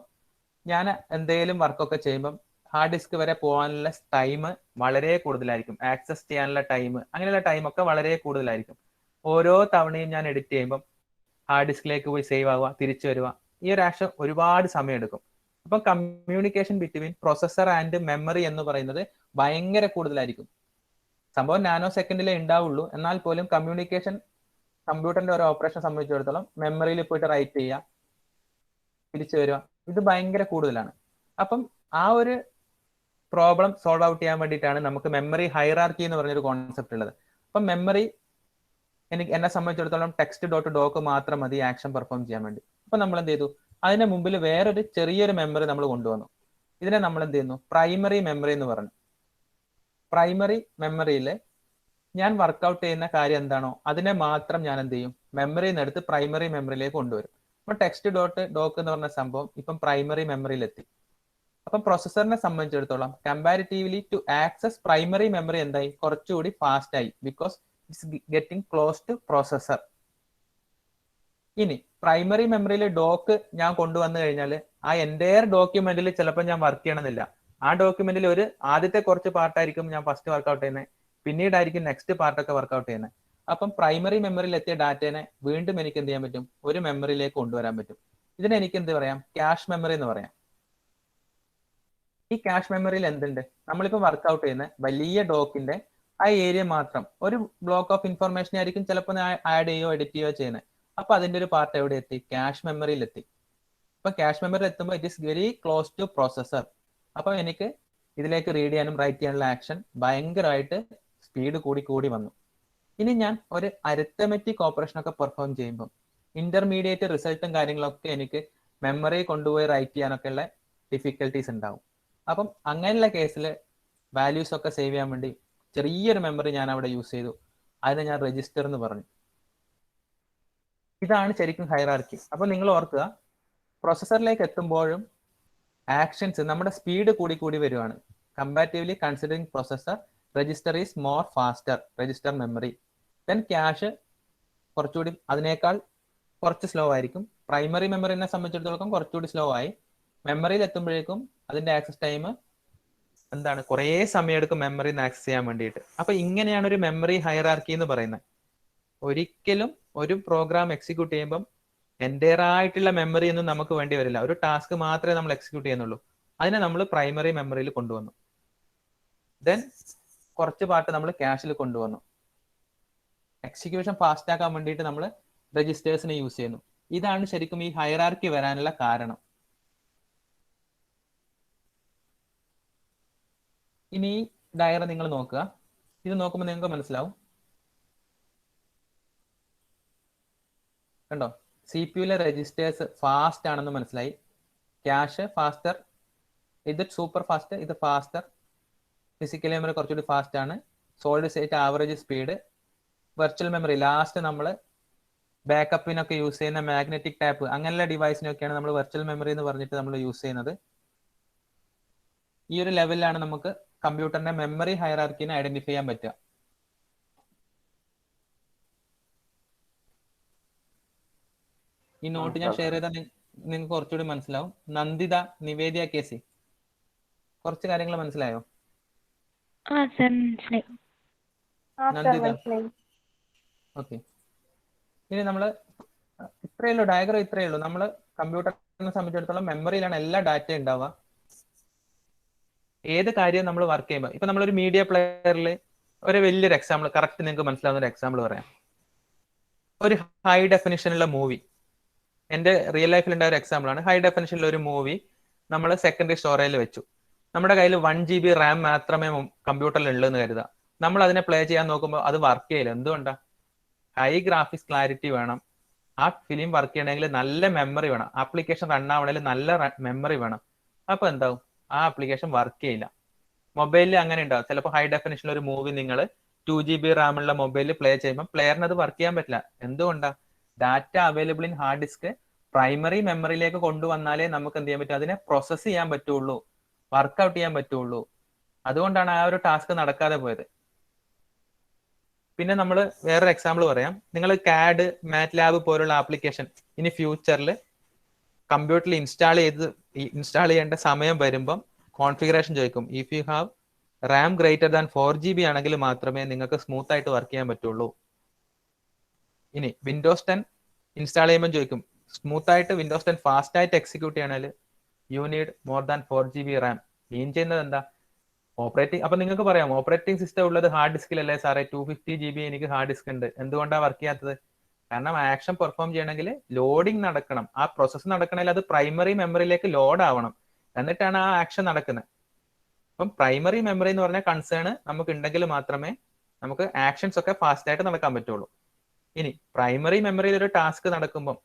Speaker 1: ഞാൻ എന്തെങ്കിലും വർക്കൊക്കെ ചെയ്യുമ്പം ഹാർഡ് ഡിസ്ക് വരെ പോകാനുള്ള ടൈം വളരെ കൂടുതലായിരിക്കും. ആക്സസ് ചെയ്യാനുള്ള ടൈം, അങ്ങനെയുള്ള ടൈമൊക്കെ വളരെ കൂടുതലായിരിക്കും. ഓരോ തവണയും ഞാൻ എഡിറ്റ് ചെയ്യുമ്പം ഹാർഡ് ഡിസ്കിലേക്ക് പോയി സേവ് ആവുക, തിരിച്ചു വരിക, ഈ ഒരു ആക്ഷൻ ഒരുപാട് സമയം എടുക്കും. അപ്പം communication between processor and memory എന്ന് പറയുന്നത് ഭയങ്കര കൂടുതലായിരിക്കും. സംഭവം നാനോ സെക്കൻഡിലേ ഉണ്ടാവുള്ളൂ. എന്നാൽ പോലും കമ്മ്യൂണിക്കേഷൻ, കമ്പ്യൂട്ടറിന്റെ ഒരു ഓപ്പറേഷൻ സംബന്ധിച്ചിടത്തോളം മെമ്മറിയിൽ പോയിട്ട് റൈറ്റ് ചെയ്യുക, തിരിച്ചു വരിക, ഇത് ഭയങ്കര കൂടുതലാണ്. അപ്പം ആ ഒരു പ്രോബ്ലം സോൾവ് ഔട്ട് ചെയ്യാൻ വേണ്ടിയിട്ടാണ് നമുക്ക് മെമ്മറി ഹൈറാർക്കി എന്ന് പറഞ്ഞൊരു കോൺസെപ്റ്റ് ഉള്ളത്. അപ്പം മെമ്മറി എന്നെ സംബന്ധിച്ചിടത്തോളം ടെക്സ്റ്റ്.ഡോക്ക് മാത്രം മതി ആക്ഷൻ പെർഫോം ചെയ്യാൻ വേണ്ടി. അപ്പൊ നമ്മൾ എന്ത് ചെയ്തു? അതിന്റെ മുമ്പിൽ വേറൊരു ചെറിയൊരു മെമ്മറി നമ്മൾ കൊണ്ടുവന്നു. ഇതിനെ നമ്മൾ എന്ത് ചെയ്യുന്നു? പ്രൈമറി മെമ്മറി എന്ന് പറഞ്ഞു. പ്രൈമറി മെമ്മറിയിൽ ഞാൻ വർക്ക്ഔട്ട് ചെയ്യുന്ന കാര്യം എന്താണോ അതിനെ മാത്രം ഞാൻ എന്ത് ചെയ്യും? മെമ്മറിയിൽ നിന്ന് എടുത്ത് പ്രൈമറി മെമ്മറിയിലേക്ക് കൊണ്ടുവരും. അപ്പൊ ടെക്സ്റ്റ്.ഡോക്ക് എന്ന് പറഞ്ഞ സംഭവം ഇപ്പം പ്രൈമറി മെമ്മറിയിലെത്തി. അപ്പം പ്രൊസസ്സറിനെ സംബന്ധിച്ചിടത്തോളം comparatively to access primary memory എന്തായി? കുറച്ചുകൂടി ഫാസ്റ്റ് ആയി. Because it's getting close to processor. ഇനി പ്രൈമറി മെമ്മറിയിൽ ഡോക്ക് ഞാൻ കൊണ്ടുവന്നു കഴിഞ്ഞാൽ ആ എൻ്റയർ ഡോക്യുമെന്റിൽ ചിലപ്പോൾ ഞാൻ വർക്ക് ചെയ്യണമെന്നില്ല. ആ ഡോക്യുമെന്റിൽ ഒരു ആദ്യത്തെ കുറച്ച് പാർട്ടായിരിക്കും ഞാൻ ഫസ്റ്റ് വർക്ക്ഔട്ട് ചെയ്യുന്നത്, പിന്നീടായിരിക്കും നെക്സ്റ്റ് പാർട്ടൊക്കെ വർക്ക്ഔട്ട് ചെയ്യുന്നത്. അപ്പം പ്രൈമറി മെമ്മറിയിൽ എത്തിയ ഡാറ്റേനെ വീണ്ടും എനിക്ക് എന്ത് ചെയ്യാൻ പറ്റും, ഒരു മെമ്മറിയിലേക്ക് കൊണ്ടുവരാൻ പറ്റും. ഇതിനെ എനിക്ക് എന്ത് പറയാം, ക്യാഷ് മെമ്മറി എന്ന് പറയാം. ഈ ക്യാഷ് മെമ്മറിയിൽ എന്തുണ്ട്, നമ്മളിപ്പോൾ വർക്ക്ഔട്ട് ചെയ്യുന്ന വലിയ ഡോക്കിന്റെ ആ ഏരിയ മാത്രം ഒരു ബ്ലോക്ക് ഓഫ് ഇൻഫർമേഷൻ ആയിരിക്കും ചിലപ്പോൾ ആഡ് ചെയ്യോ എഡിറ്റ് ചെയ്യോ ചെയ്യുന്നത്. അപ്പൊ അതിന്റെ ഒരു പാർട്ട് എവിടെ എത്തി, ക്യാഷ് മെമ്മറിയിൽ എത്തി. അപ്പൊ ക്യാഷ് മെമ്മറിയിൽ എത്തുമ്പോൾ it is very close to processor. അപ്പൊ എനിക്ക് ഇതിലേക്ക് റീഡ് ചെയ്യാനും റൈറ്റ് ചെയ്യാനുള്ള ആക്ഷൻ ഭയങ്കരമായിട്ട് സ്പീഡ് കൂടി കൂടി വന്നു. ഇനി ഞാൻ ഒരു അരിത്തമെറ്റിക് ഓപ്പറേഷൻ ഒക്കെ പെർഫോം ചെയ്യുമ്പോൾ ഇന്റർമീഡിയറ്റ് റിസൾട്ടും കാര്യങ്ങളൊക്കെ എനിക്ക് മെമ്മറി കൊണ്ടുപോയി റൈറ്റ് ചെയ്യാനൊക്കെ ഉള്ള ഡിഫിക്കൽട്ടീസ് ഉണ്ടാവും. അപ്പം അങ്ങനെയുള്ള കേസിൽ വാല്യൂസ് ഒക്കെ സേവ് ചെയ്യാൻ വേണ്ടി ചെറിയൊരു മെമ്മറി ഞാൻ അവിടെ യൂസ് ചെയ്തു. അതിനെ ഞാൻ രജിസ്റ്റർ എന്ന് പറഞ്ഞു. ഇതാണ് ശരിക്കും ഹൈറാർക്കി. അപ്പൊ നിങ്ങൾ ഓർക്കുക, പ്രൊസസറിലേക്ക് എത്തുമ്പോഴും ആക്ഷൻസ് നമ്മുടെ സ്പീഡ് കൂടി കൂടി വരുവാണ്. Comparatively considering processor, register is more faster, register memory. Then cache കുറച്ചുകൂടി അതിനേക്കാൾ കുറച്ച് സ്ലോ ആയിരിക്കും. പ്രൈമറി മെമ്മറിനെ സംബന്ധിച്ചിടത്തോളം കുറച്ചുകൂടി സ്ലോ ആയി. മെമ്മറിയിൽ എത്തുമ്പോഴേക്കും അതിന്റെ ആക്സസ് ടൈം എന്താണ്, കുറേ സമയം എടുക്കും മെമ്മറിയിൽ നിന്ന് ആക്സസ് ചെയ്യാൻ വേണ്ടിയിട്ട്. അപ്പൊ ഇങ്ങനെയാണ് ഒരു മെമ്മറി ഹൈറാർക്കി എന്ന് പറയുന്നത്. ഒരിക്കലും ഒരു പ്രോഗ്രാം എക്സിക്യൂട്ട് ചെയ്യുമ്പം എൻ്റെയർ ആയിട്ടുള്ള മെമ്മറി ഒന്നും നമുക്ക് വേണ്ടി വരില്ല. ഒരു ടാസ്ക് മാത്രമേ നമ്മൾ എക്സിക്യൂട്ട് ചെയ്യുന്നുള്ളൂ. അതിനെ നമ്മൾ പ്രൈമറി മെമ്മറിയിൽ കൊണ്ടുവന്നു. ദെൻ കുറച്ച് പാർട്ട് നമ്മൾ ക്യാഷിൽ കൊണ്ടുവന്നു. എക്സിക്യൂഷൻ ഫാസ്റ്റ് ആക്കാൻ വേണ്ടിയിട്ട് നമ്മൾ രജിസ്റ്റേഴ്സിനെ യൂസ് ചെയ്യുന്നു. ഇതാണ് ശരിക്കും ഈ ഹൈറാർക്കി വരാനുള്ള കാരണം. ഇനി ഈ ഡയഗ്രം നിങ്ങൾ നോക്കുക. ഇത് നോക്കുമ്പോൾ നിങ്ങൾക്ക് മനസ്സിലാവും. കണ്ടോ, സി പി യുലെ രജിസ്റ്റേഴ്സ് ഫാസ്റ്റ് ആണെന്ന് മനസ്സിലായി. ക്യാഷ് ഫാസ്റ്റർ, ഇത് സൂപ്പർ ഫാസ്റ്റ്, ഇത് ഫാസ്റ്റർ. ഫിസിക്കൽ മെമ്മറി കുറച്ചുകൂടി ഫാസ്റ്റ് ആണ്. Solid state average speed. Virtual memory last നമ്മൾ ബാക്കപ്പിനൊക്കെ യൂസ് ചെയ്യുന്ന മാഗ്നറ്റിക് ടാപ്പ് അങ്ങനെയുള്ള ഡിവൈസിനൊക്കെയാണ് നമ്മൾ വെർച്വൽ മെമ്മറി എന്ന് പറഞ്ഞിട്ട് നമ്മൾ യൂസ് ചെയ്യുന്നത്. ഈ ഒരു ലെവലിലാണ് നമുക്ക് കമ്പ്യൂട്ടറിന്റെ മെമ്മറി ഹൈറാർക്കിനെ ഐഡന്റിഫൈ ചെയ്യാൻ പറ്റുക. ഈ നോട്ട് ഞാൻ ഷെയർ ചെയ്താൽ നിങ്ങൾക്ക് കുറച്ചുകൂടി മനസ്സിലാവും. നന്ദിത, നിവേദ്യ, കേസി, കുറച്ച് കാര്യങ്ങൾ മനസ്സിലായോ? നന്ദിത, ഓക്കെ. ഇനി നമ്മൾ ഇത്രയേ ഉള്ളൂ, ഡയഗ്രം ഇത്രയേ ഉള്ളൂ. നമ്മൾ കമ്പ്യൂട്ടറിനെ സംബന്ധിച്ചിടത്തോളം മെമ്മറിയിലാണ് എല്ലാ ഡാറ്റ ഉണ്ടാവുക. ഏത് കാര്യം നമ്മൾ വർക്ക് ചെയ്യുമ്പോൾ, ഇപ്പൊ നമ്മളൊരു മീഡിയ പ്ലെയറിൽ ഒരു വലിയൊരു എക്സാമ്പിൾ, കറക്റ്റ് നിങ്ങൾക്ക് മനസ്സിലാവുന്ന ഒരു എക്സാമ്പിൾ പറയാം. ഒരു ഹൈ ഡെഫിനിഷനുള്ള മൂവി, എൻ്റെ റിയൽ ലൈഫിൽ ഉണ്ടായ ഒരു എക്സാമ്പിൾ ആണ്. ഹൈ ഡെഫിനിഷനിൽ ഒരു മൂവി നമ്മൾ സെക്കൻഡറി സ്റ്റോറേജിൽ വെച്ചു. നമ്മുടെ കയ്യിൽ 1 GB റാം മാത്രമേ കമ്പ്യൂട്ടറിൽ ഉള്ളതെന്ന് കരുതുക. നമ്മൾ അതിനെ പ്ലേ ചെയ്യാൻ നോക്കുമ്പോൾ അത് വർക്ക് ചെയ്യില്ല. എന്തുകൊണ്ടാ? ഹൈ ഗ്രാഫിക്സ് ക്ലാരിറ്റി വേണം. ആ ഫിലിം വർക്ക് ചെയ്യണമെങ്കിൽ നല്ല മെമ്മറി വേണം. ആപ്ലിക്കേഷൻ റൺ ആവണമെങ്കിൽ നല്ല മെമ്മറി വേണം. അപ്പൊ എന്താവും? ആ ആപ്ലിക്കേഷൻ വർക്ക് ചെയ്യില്ല. മൊബൈലിൽ അങ്ങനെ ഉണ്ടാവും. ചിലപ്പോൾ ഹൈ ഡെഫിനിഷനിൽ ഒരു മൂവി നിങ്ങൾ 2 GB റാമുള്ള മൊബൈലിൽ പ്ലേ ചെയ്യുമ്പോൾ പ്ലെയറിന് അത് വർക്ക് ചെയ്യാൻ പറ്റില്ല. എന്തുകൊണ്ടാ? Data available in hard disk primary മെമ്മറിയിലേക്ക് കൊണ്ടുവന്നാലേ നമുക്ക് എന്ത് ചെയ്യാൻ പറ്റും, അതിനെ പ്രോസസ് ചെയ്യാൻ പറ്റുള്ളൂ, വർക്ക്ഔട്ട് ചെയ്യാൻ പറ്റുള്ളൂ. അതുകൊണ്ടാണ് ആ ഒരു ടാസ്ക് നടക്കാതെ പോയത്. പിന്നെ നമ്മൾ വേറൊരു എക്സാമ്പിൾ പറയാം. നിങ്ങൾ CAD, MATLAB പോലുള്ള ആപ്ലിക്കേഷൻ ഇനി ഫ്യൂച്ചറിൽ കമ്പ്യൂട്ടറിൽ ഇൻസ്റ്റാൾ ചെയ്യേണ്ട സമയം വരുമ്പം കോൺഫിഗറേഷൻ ചോദിക്കും. If you have Ram greater than 4 GB ആണെങ്കിൽ മാത്രമേ നിങ്ങൾക്ക് സ്മൂത്ത് ആയിട്ട് വർക്ക് ചെയ്യാൻ പറ്റുള്ളൂ. ഇനി വിൻഡോസ് 10 ഇൻസ്റ്റാൾ ചെയ്യുമ്പോൾ ചോദിക്കും, സ്മൂത്ത് ആയിട്ട് വിൻഡോസ് 10 ഫാസ്റ്റ് ആയിട്ട് എക്സിക്യൂട്ട് ചെയ്യണമെങ്കിൽ you need more than 4 GB RAM. Mean ചെയ്യുന്നത് എന്താ? ഓപ്പറേറ്റിംഗ്. അപ്പൊ നിങ്ങൾക്ക് പറയാം, ഓപ്പറേറ്റിംഗ് സിസ്റ്റം ഉള്ളത് ഹാർഡ് ഡിസ്കിലല്ലേ സാറേ, 250 GB എനിക്ക് ഹാർഡ് ഡിസ്ക് ഉണ്ട്, എന്തുകൊണ്ടാണ് വർക്ക് ചെയ്യാത്തത്? കാരണം ആക്ഷൻ പെർഫോം ചെയ്യണമെങ്കിൽ ലോഡിംഗ് നടക്കണം. ആ പ്രോസസ്സ് നടക്കണമെങ്കിൽ അത് പ്രൈമറി മെമ്മറിയിലേക്ക് ലോഡ് ആവണം, എന്നിട്ടാണ് ആ ആക്ഷൻ നടക്കുന്നത്. അപ്പം പ്രൈമറി മെമ്മറി എന്ന് പറഞ്ഞ കൺസേൺ നമുക്ക് ഉണ്ടെങ്കിൽ മാത്രമേ നമുക്ക് ആക്ഷൻസ് ഒക്കെ ഫാസ്റ്റ് ആയിട്ട് നടക്കാൻ പറ്റുള്ളൂ. ഇനി പ്രൈമറി മെമ്മറിയിൽ ഒരു ടാസ്ക് നടക്കുമ്പോൾ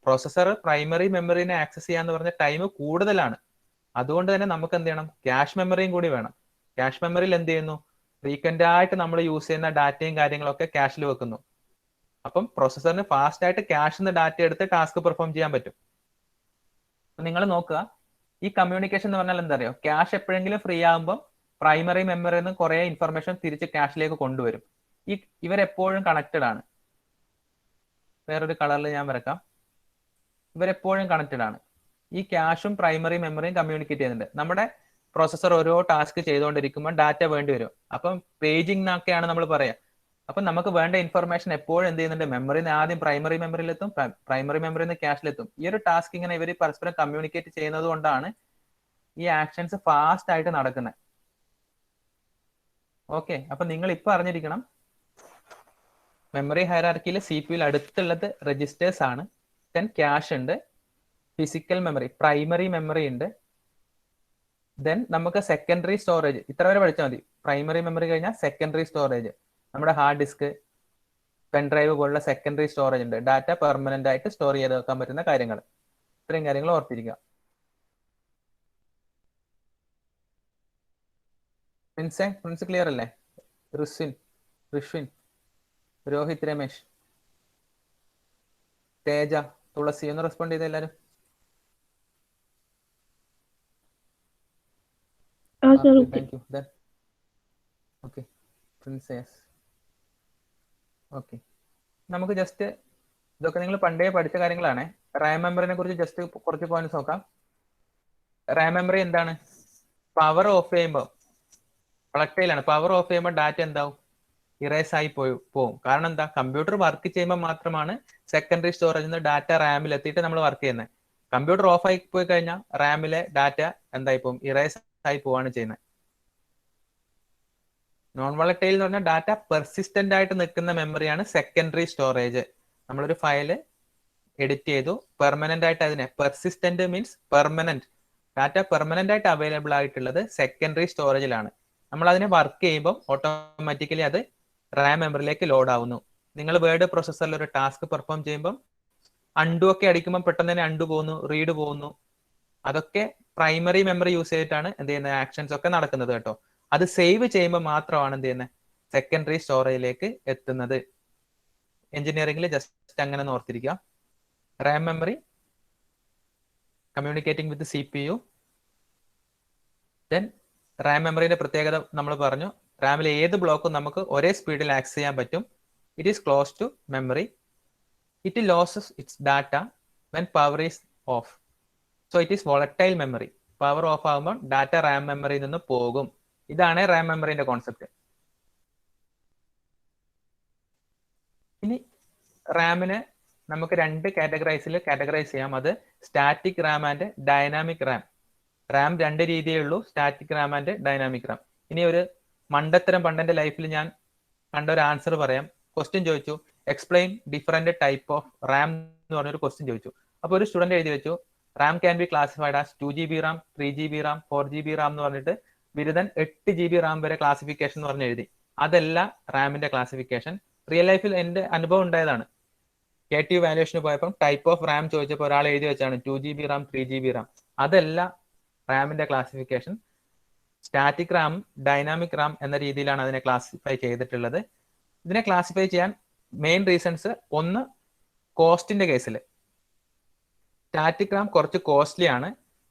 Speaker 1: പ്രോസസർ പ്രൈമറി മെമ്മറിനെ ആക്സസ് ചെയ്യാന്ന് പറഞ്ഞ ടൈം കൂടുതലാണ്. അതുകൊണ്ട് തന്നെ നമുക്ക് എന്ത് ചെയ്യണം? ക്യാഷ് മെമ്മറിയും കൂടി വേണം. ക്യാഷ് മെമ്മറിയിൽ എന്ത് ചെയ്യുന്നു? ഫ്രീക്വന്റ് ആയിട്ട് നമ്മൾ യൂസ് ചെയ്യുന്ന ഡാറ്റയും കാര്യങ്ങളൊക്കെ ക്യാഷിൽ വെക്കുന്നു. അപ്പം പ്രോസസറിന് ഫാസ്റ്റ് ആയിട്ട് ക്യാഷിൽ നിന്ന് ഡാറ്റ എടുത്ത് ടാസ്ക് പെർഫോം ചെയ്യാൻ പറ്റും. നിങ്ങൾ നോക്കുക, ഈ കമ്മ്യൂണിക്കേഷൻ എന്ന് പറഞ്ഞാൽ എന്താ അറിയോ? ക്യാഷ് എപ്പോഴെങ്കിലും ഫ്രീ ആകുമ്പോൾ പ്രൈമറി മെമ്മറിയിൽ നിന്ന് കുറെ ഇൻഫർമേഷൻ തിരിച്ച് ക്യാഷിലേക്ക് കൊണ്ടുവരും. ഇവരെപ്പോഴും കണക്റ്റഡ് ആണ്. വേറൊരു കളറിൽ ഞാൻ വരക്കാം. ഇവരെപ്പോഴും കണക്റ്റഡ് ആണ്. ഈ ക്യാഷും പ്രൈമറി മെമ്മറിയും കമ്മ്യൂണിക്കേറ്റ് ചെയ്യുന്നുണ്ട്. നമ്മുടെ പ്രോസസ്സർ ഓരോ ടാസ്ക് ചെയ്തുകൊണ്ടിരിക്കുമ്പോൾ ഡാറ്റ വേണ്ടി വരും. അപ്പം പേജിംഗ് എന്നൊക്കെയാണ് നമ്മൾ പറയാം. അപ്പം നമുക്ക് വേണ്ട ഇൻഫർമേഷൻ എപ്പോഴും എന്ത് ചെയ്യുന്നുണ്ട്, മെമ്മറിന്ന് ആദ്യം പ്രൈമറി മെമ്മറിയിലെത്തും, പ്രൈമറി മെമ്മറിന്ന് ക്യാഷിലെത്തും. ഈ ഒരു ടാസ്ക് ഇങ്ങനെ ഇവർ പരസ്പരം കമ്മ്യൂണിക്കേറ്റ് ചെയ്യുന്നത് കൊണ്ടാണ് ഈ ആക്ഷൻസ് ഫാസ്റ്റ് ആയിട്ട് നടക്കുന്നത്. ഓക്കെ, അപ്പൊ നിങ്ങൾ ഇപ്പൊ അറിഞ്ഞിരിക്കണം, മെമ്മറി ഹൈറാർക്കിയിൽ CPU അടുത്തുള്ളത് രജിസ്റ്റേഴ്സ് ആണ്. ദെൻ ക്യാഷ് ഉണ്ട്, ഫിസിക്കൽ മെമ്മറി പ്രൈമറി മെമ്മറി ഉണ്ട്, ദെൻ നമുക്ക് സെക്കൻഡറി സ്റ്റോറേജ്. ഇത്ര വരെ പഠിച്ചാൽ മതി. പ്രൈമറി മെമ്മറി കഴിഞ്ഞാൽ സെക്കൻഡറി സ്റ്റോറേജ്, നമ്മുടെ ഹാർഡ് ഡിസ്ക്, പെൻഡ്രൈവ് പോലുള്ള സെക്കൻഡറി സ്റ്റോറേജ് ഉണ്ട്, ഡാറ്റ പെർമനന്റ് ആയിട്ട് സ്റ്റോർ ചെയ്ത് വെക്കാൻ പറ്റുന്ന കാര്യങ്ങൾ. ഇത്രയും കാര്യങ്ങൾ ഓർത്തിരിക്കുക. പ്രിൻസ് ക്ലിയർ അല്ലേ? ഋഷ്വിൻ, രോഹിത്, രമേശ്, തേജ, തുളസി ഒന്ന് റെസ്പോണ്ട് ചെയ്ത എല്ലാരും. Thank you. Okay, princess. Okay, നമുക്ക് ജസ്റ്റ് ഇതൊക്കെ നിങ്ങൾ പണ്ടേ പഠിച്ച കാര്യങ്ങളാണ്. റാം മെമ്മറിനെ കുറിച്ച് ജസ്റ്റ് കുറച്ച് പോയിന്റ്സ് നോക്കാം. റാം മെമ്മറി എന്താണ്? പവർ ഓഫ് ചെയ്യുമ്പോൾ വളക്ടൈലാണ്. പവർ ഓഫ് ചെയ്യുമ്പോൾ ഡാറ്റ എന്താവും? ഇറേസ് ആയി പോവും. കാരണം എന്താ? കമ്പ്യൂട്ടർ വർക്ക് ചെയ്യുമ്പോൾ മാത്രമാണ് സെക്കൻഡറി സ്റ്റോറേജിൽ നിന്ന് ഡാറ്റ റാമിൽ എത്തിയിട്ട് നമ്മൾ വർക്ക് ചെയ്യുന്നത്. കമ്പ്യൂട്ടർ ഓഫ് ആയി പോയി കഴിഞ്ഞാൽ റാമിലെ ഡാറ്റ എന്തായി പോകും? ഇറേസ് ആയി പോവാണ് ചെയ്യുന്നത്. നോൺ വളക്ടൈൽ എന്ന് പറഞ്ഞാൽ ഡാറ്റ പെർസിസ്റ്റന്റ് ആയിട്ട് നിൽക്കുന്ന മെമ്മറിയാണ് സെക്കൻഡറി സ്റ്റോറേജ്. നമ്മളൊരു ഫയല് എഡിറ്റ് ചെയ്തു, പെർമനന്റ് ആയിട്ട് അതിനെ, persistent means permanent, data permanent ആയിട്ട് അവൈലബിൾ ആയിട്ടുള്ളത് സെക്കൻഡറി സ്റ്റോറേജിലാണ്. നമ്മൾ അതിനെ വർക്ക് ചെയ്യുമ്പോൾ ഓട്ടോമാറ്റിക്കലി അത് റാം മെമ്മറിയിലേക്ക് ലോഡ് ആവുന്നു. നിങ്ങൾ വേർഡ് പ്രോസസ്സറിൽ ഒരു ടാസ്ക് പെർഫോം ചെയ്യുമ്പോൾ അണ്ടു ഒക്കെ അടിക്കുമ്പോൾ പെട്ടെന്ന് തന്നെ അണ്ടു പോകുന്നു, റീഡ് പോകുന്നു. അതൊക്കെ പ്രൈമറി മെമ്മറി യൂസ് ചെയ്തിട്ടാണ് എന്ത് ചെയ്യുന്നത്, ആക്ഷൻസ് ഒക്കെ നടക്കുന്നത് കേട്ടോ. അത് സേവ് ചെയ്യുമ്പോൾ മാത്രമാണ് എന്ത് ചെയ്യുന്നത്, സെക്കൻഡറി സ്റ്റോറേജിലേക്ക് എത്തുന്നത്. എഞ്ചിനീയറിംഗിൽ ജസ്റ്റ് അങ്ങനെ ഓർത്തിരിക്കുക. റാം മെമ്മറി കമ്മ്യൂണിക്കേറ്റിംഗ് വിത്ത് CPU. ദെൻ റാം മെമ്മറിയുടെ പ്രത്യേകത നമ്മൾ പറഞ്ഞു, റാമിലെ ഏത് ബ്ലോക്കും നമുക്ക് ഒരേ സ്പീഡിൽ ആക്സസ് ചെയ്യാൻ പറ്റും. It is close to memory. It loses its data when power is off. So it is volatile memory. Power off ആകുമ്പോൾ ഡാറ്റ റാം മെമ്മറിയിൽ നിന്ന് പോകും. ഇതാണ് റാം മെമ്മറിന്റെ കോൺസെപ്റ്റ്. ഇനി റാമിനെ നമുക്ക് രണ്ട് കാറ്റഗറൈസ് ചെയ്യാം. അത് static Ram and dynamic Ram. Ram രണ്ട് രീതിയേ ഉള്ളൂ, static Ram and dynamic Ram. ഇനി ഒരു മണ്ടത്തരം പണ്ടെന്റെ ലൈഫിൽ ഞാൻ കണ്ട ഒരു ആൻസർ പറയാം. ക്വസ്റ്റ്യൻ ചോദിച്ചു, explain different type of Ram എന്ന് പറഞ്ഞൊരു ക്വസ്റ്റ്യൻ ചോദിച്ചു. അപ്പോൾ ഒരു സ്റ്റുഡന്റ് എഴുതി വെച്ചു, Ram can be classified as 2GB Ram, 3GB Ram, 4GB Ram എന്ന് പറഞ്ഞിട്ട് ബിരുദൻ 8GB റാം വരെ ക്ലാസിഫിക്കേഷൻ എന്ന് പറഞ്ഞ് എഴുതി. അതല്ല റാമിന്റെ ക്ലാസിഫിക്കേഷൻ. റിയൽ ലൈഫിൽ എന്റെ അനുഭവം ഉണ്ടായതാണ്. KTU വാല്യുവേഷന് പോയപ്പോൾ ടൈപ്പ് ഓഫ് റാം ചോദിച്ചപ്പോൾ ഒരാൾ എഴുതി വെച്ചാണ് 2GB റാം, 3GB റാം. അതല്ല റാമിന്റെ classification. Static RAM, dynamic RAM എന്ന രീതിയിലാണ് അതിനെ ക്ലാസിഫൈ ചെയ്തിട്ടുള്ളത്. ഇതിനെ ക്ലാസിഫൈ ചെയ്യാൻ മെയിൻ റീസൺസ്, ഒന്ന് കോസ്റ്റിന്റെ കേസിൽ സ്റ്റാറ്റിക് റാം കുറച്ച് കോസ്റ്റ്ലി ആണ്,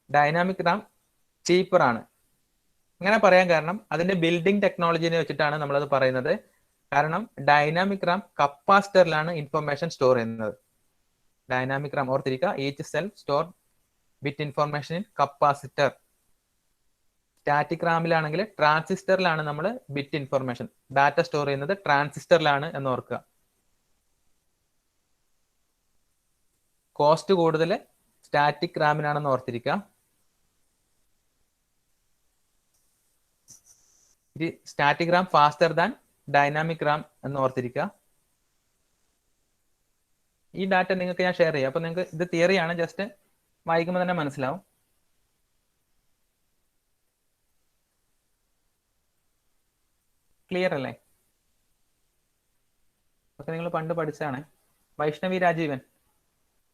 Speaker 1: ഡൈനാമിക് റാം ചീപ്പർ ആണ്. അങ്ങനെ പറയാൻ കാരണം അതിന്റെ ബിൽഡിംഗ് ടെക്നോളജിനെ വെച്ചിട്ടാണ് നമ്മളത് പറയുന്നത്. കാരണം ഡൈനാമിക് റാം കപ്പാസിറ്ററിലാണ് ഇൻഫർമേഷൻ സ്റ്റോർ ചെയ്യുന്നത്. ഡൈനാമിക് റാം ഓർത്തിരിക്കുക, each cell store bit information in capacitor. Static റാമിലാണെങ്കിൽ ട്രാൻസിസ്റ്ററിലാണ് നമ്മൾ ബിറ്റ് ഇൻഫർമേഷൻ, ഡാറ്റ സ്റ്റോർ ചെയ്യുന്നത് ട്രാൻസിസ്റ്ററിലാണ് എന്ന് ഓർക്കുക. കോസ്റ്റ് കൂടുതൽ സ്റ്റാറ്റിക് റാമിനാണെന്ന് ഓർത്തിരിക്കുക. Static RAM faster than dynamic RAM എന്ന് ഓർത്തിരിക്കുക. ഈ ഡാറ്റ നിങ്ങൾക്ക് ഞാൻ ഷെയർ ചെയ്യാം. അപ്പൊ നിങ്ങൾക്ക് ഇത് തിയറിയാണ്, ജസ്റ്റ് വായിക്കുമ്പോൾ തന്നെ മനസ്സിലാവും. ക്ലിയർ അല്ലേ? ഒക്കെ നിങ്ങൾ പണ്ട് പഠിച്ചാണ്. വൈഷ്ണവി രാജീവൻ,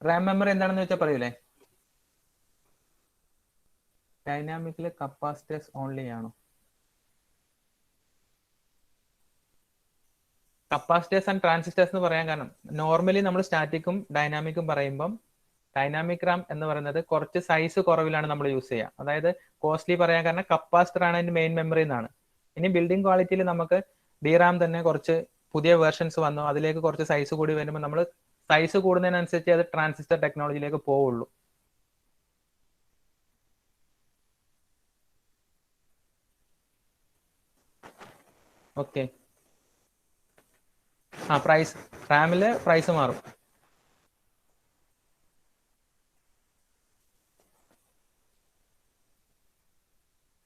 Speaker 1: റാം മെമ്മറി എന്താണെന്ന് വെച്ചാൽ പറയൂലേ? ഡൈനാമിക്കില് കപ്പാസിറ്റേഴ്സ് ഓൺലി ആണോ? കപ്പാസിറ്റേഴ്സ് ആൻഡ് ട്രാൻസിസ്റ്റേഴ്സ് എന്ന് പറയാൻ കാരണം, നോർമലി നമ്മൾ സ്റ്റാറ്റിക്കും ഡൈനാമിക്കും പറയുമ്പം ഡൈനാമിക് റാം എന്ന് പറയുന്നത് കുറച്ച് സൈസ് കുറവിലാണ് നമ്മൾ യൂസ് ചെയ്യുക. അതായത് കോസ്റ്റ്ലി പറയാൻ കാരണം കപ്പാസിറ്റർ ആണ് അതിന്റെ മെയിൻ മെമ്മറി എന്നാണ്. ഇനി ബിൽഡിംഗ് ക്വാളിറ്റിയിൽ നമുക്ക് DRAM തന്നെ കുറച്ച് പുതിയ വേർഷൻസ് വന്നു, അതിലേക്ക് കുറച്ച് സൈസ് കൂടി വരുമ്പോൾ നമ്മൾ സൈസ് കൂടുന്നതിനനുസരിച്ച് അത് ട്രാൻസിസ്റ്റർ ടെക്നോളജിയിലേക്ക് പോവുള്ളൂ. ഓക്കെ. പ്രൈസ് റാമില് പ്രൈസ് മാറും.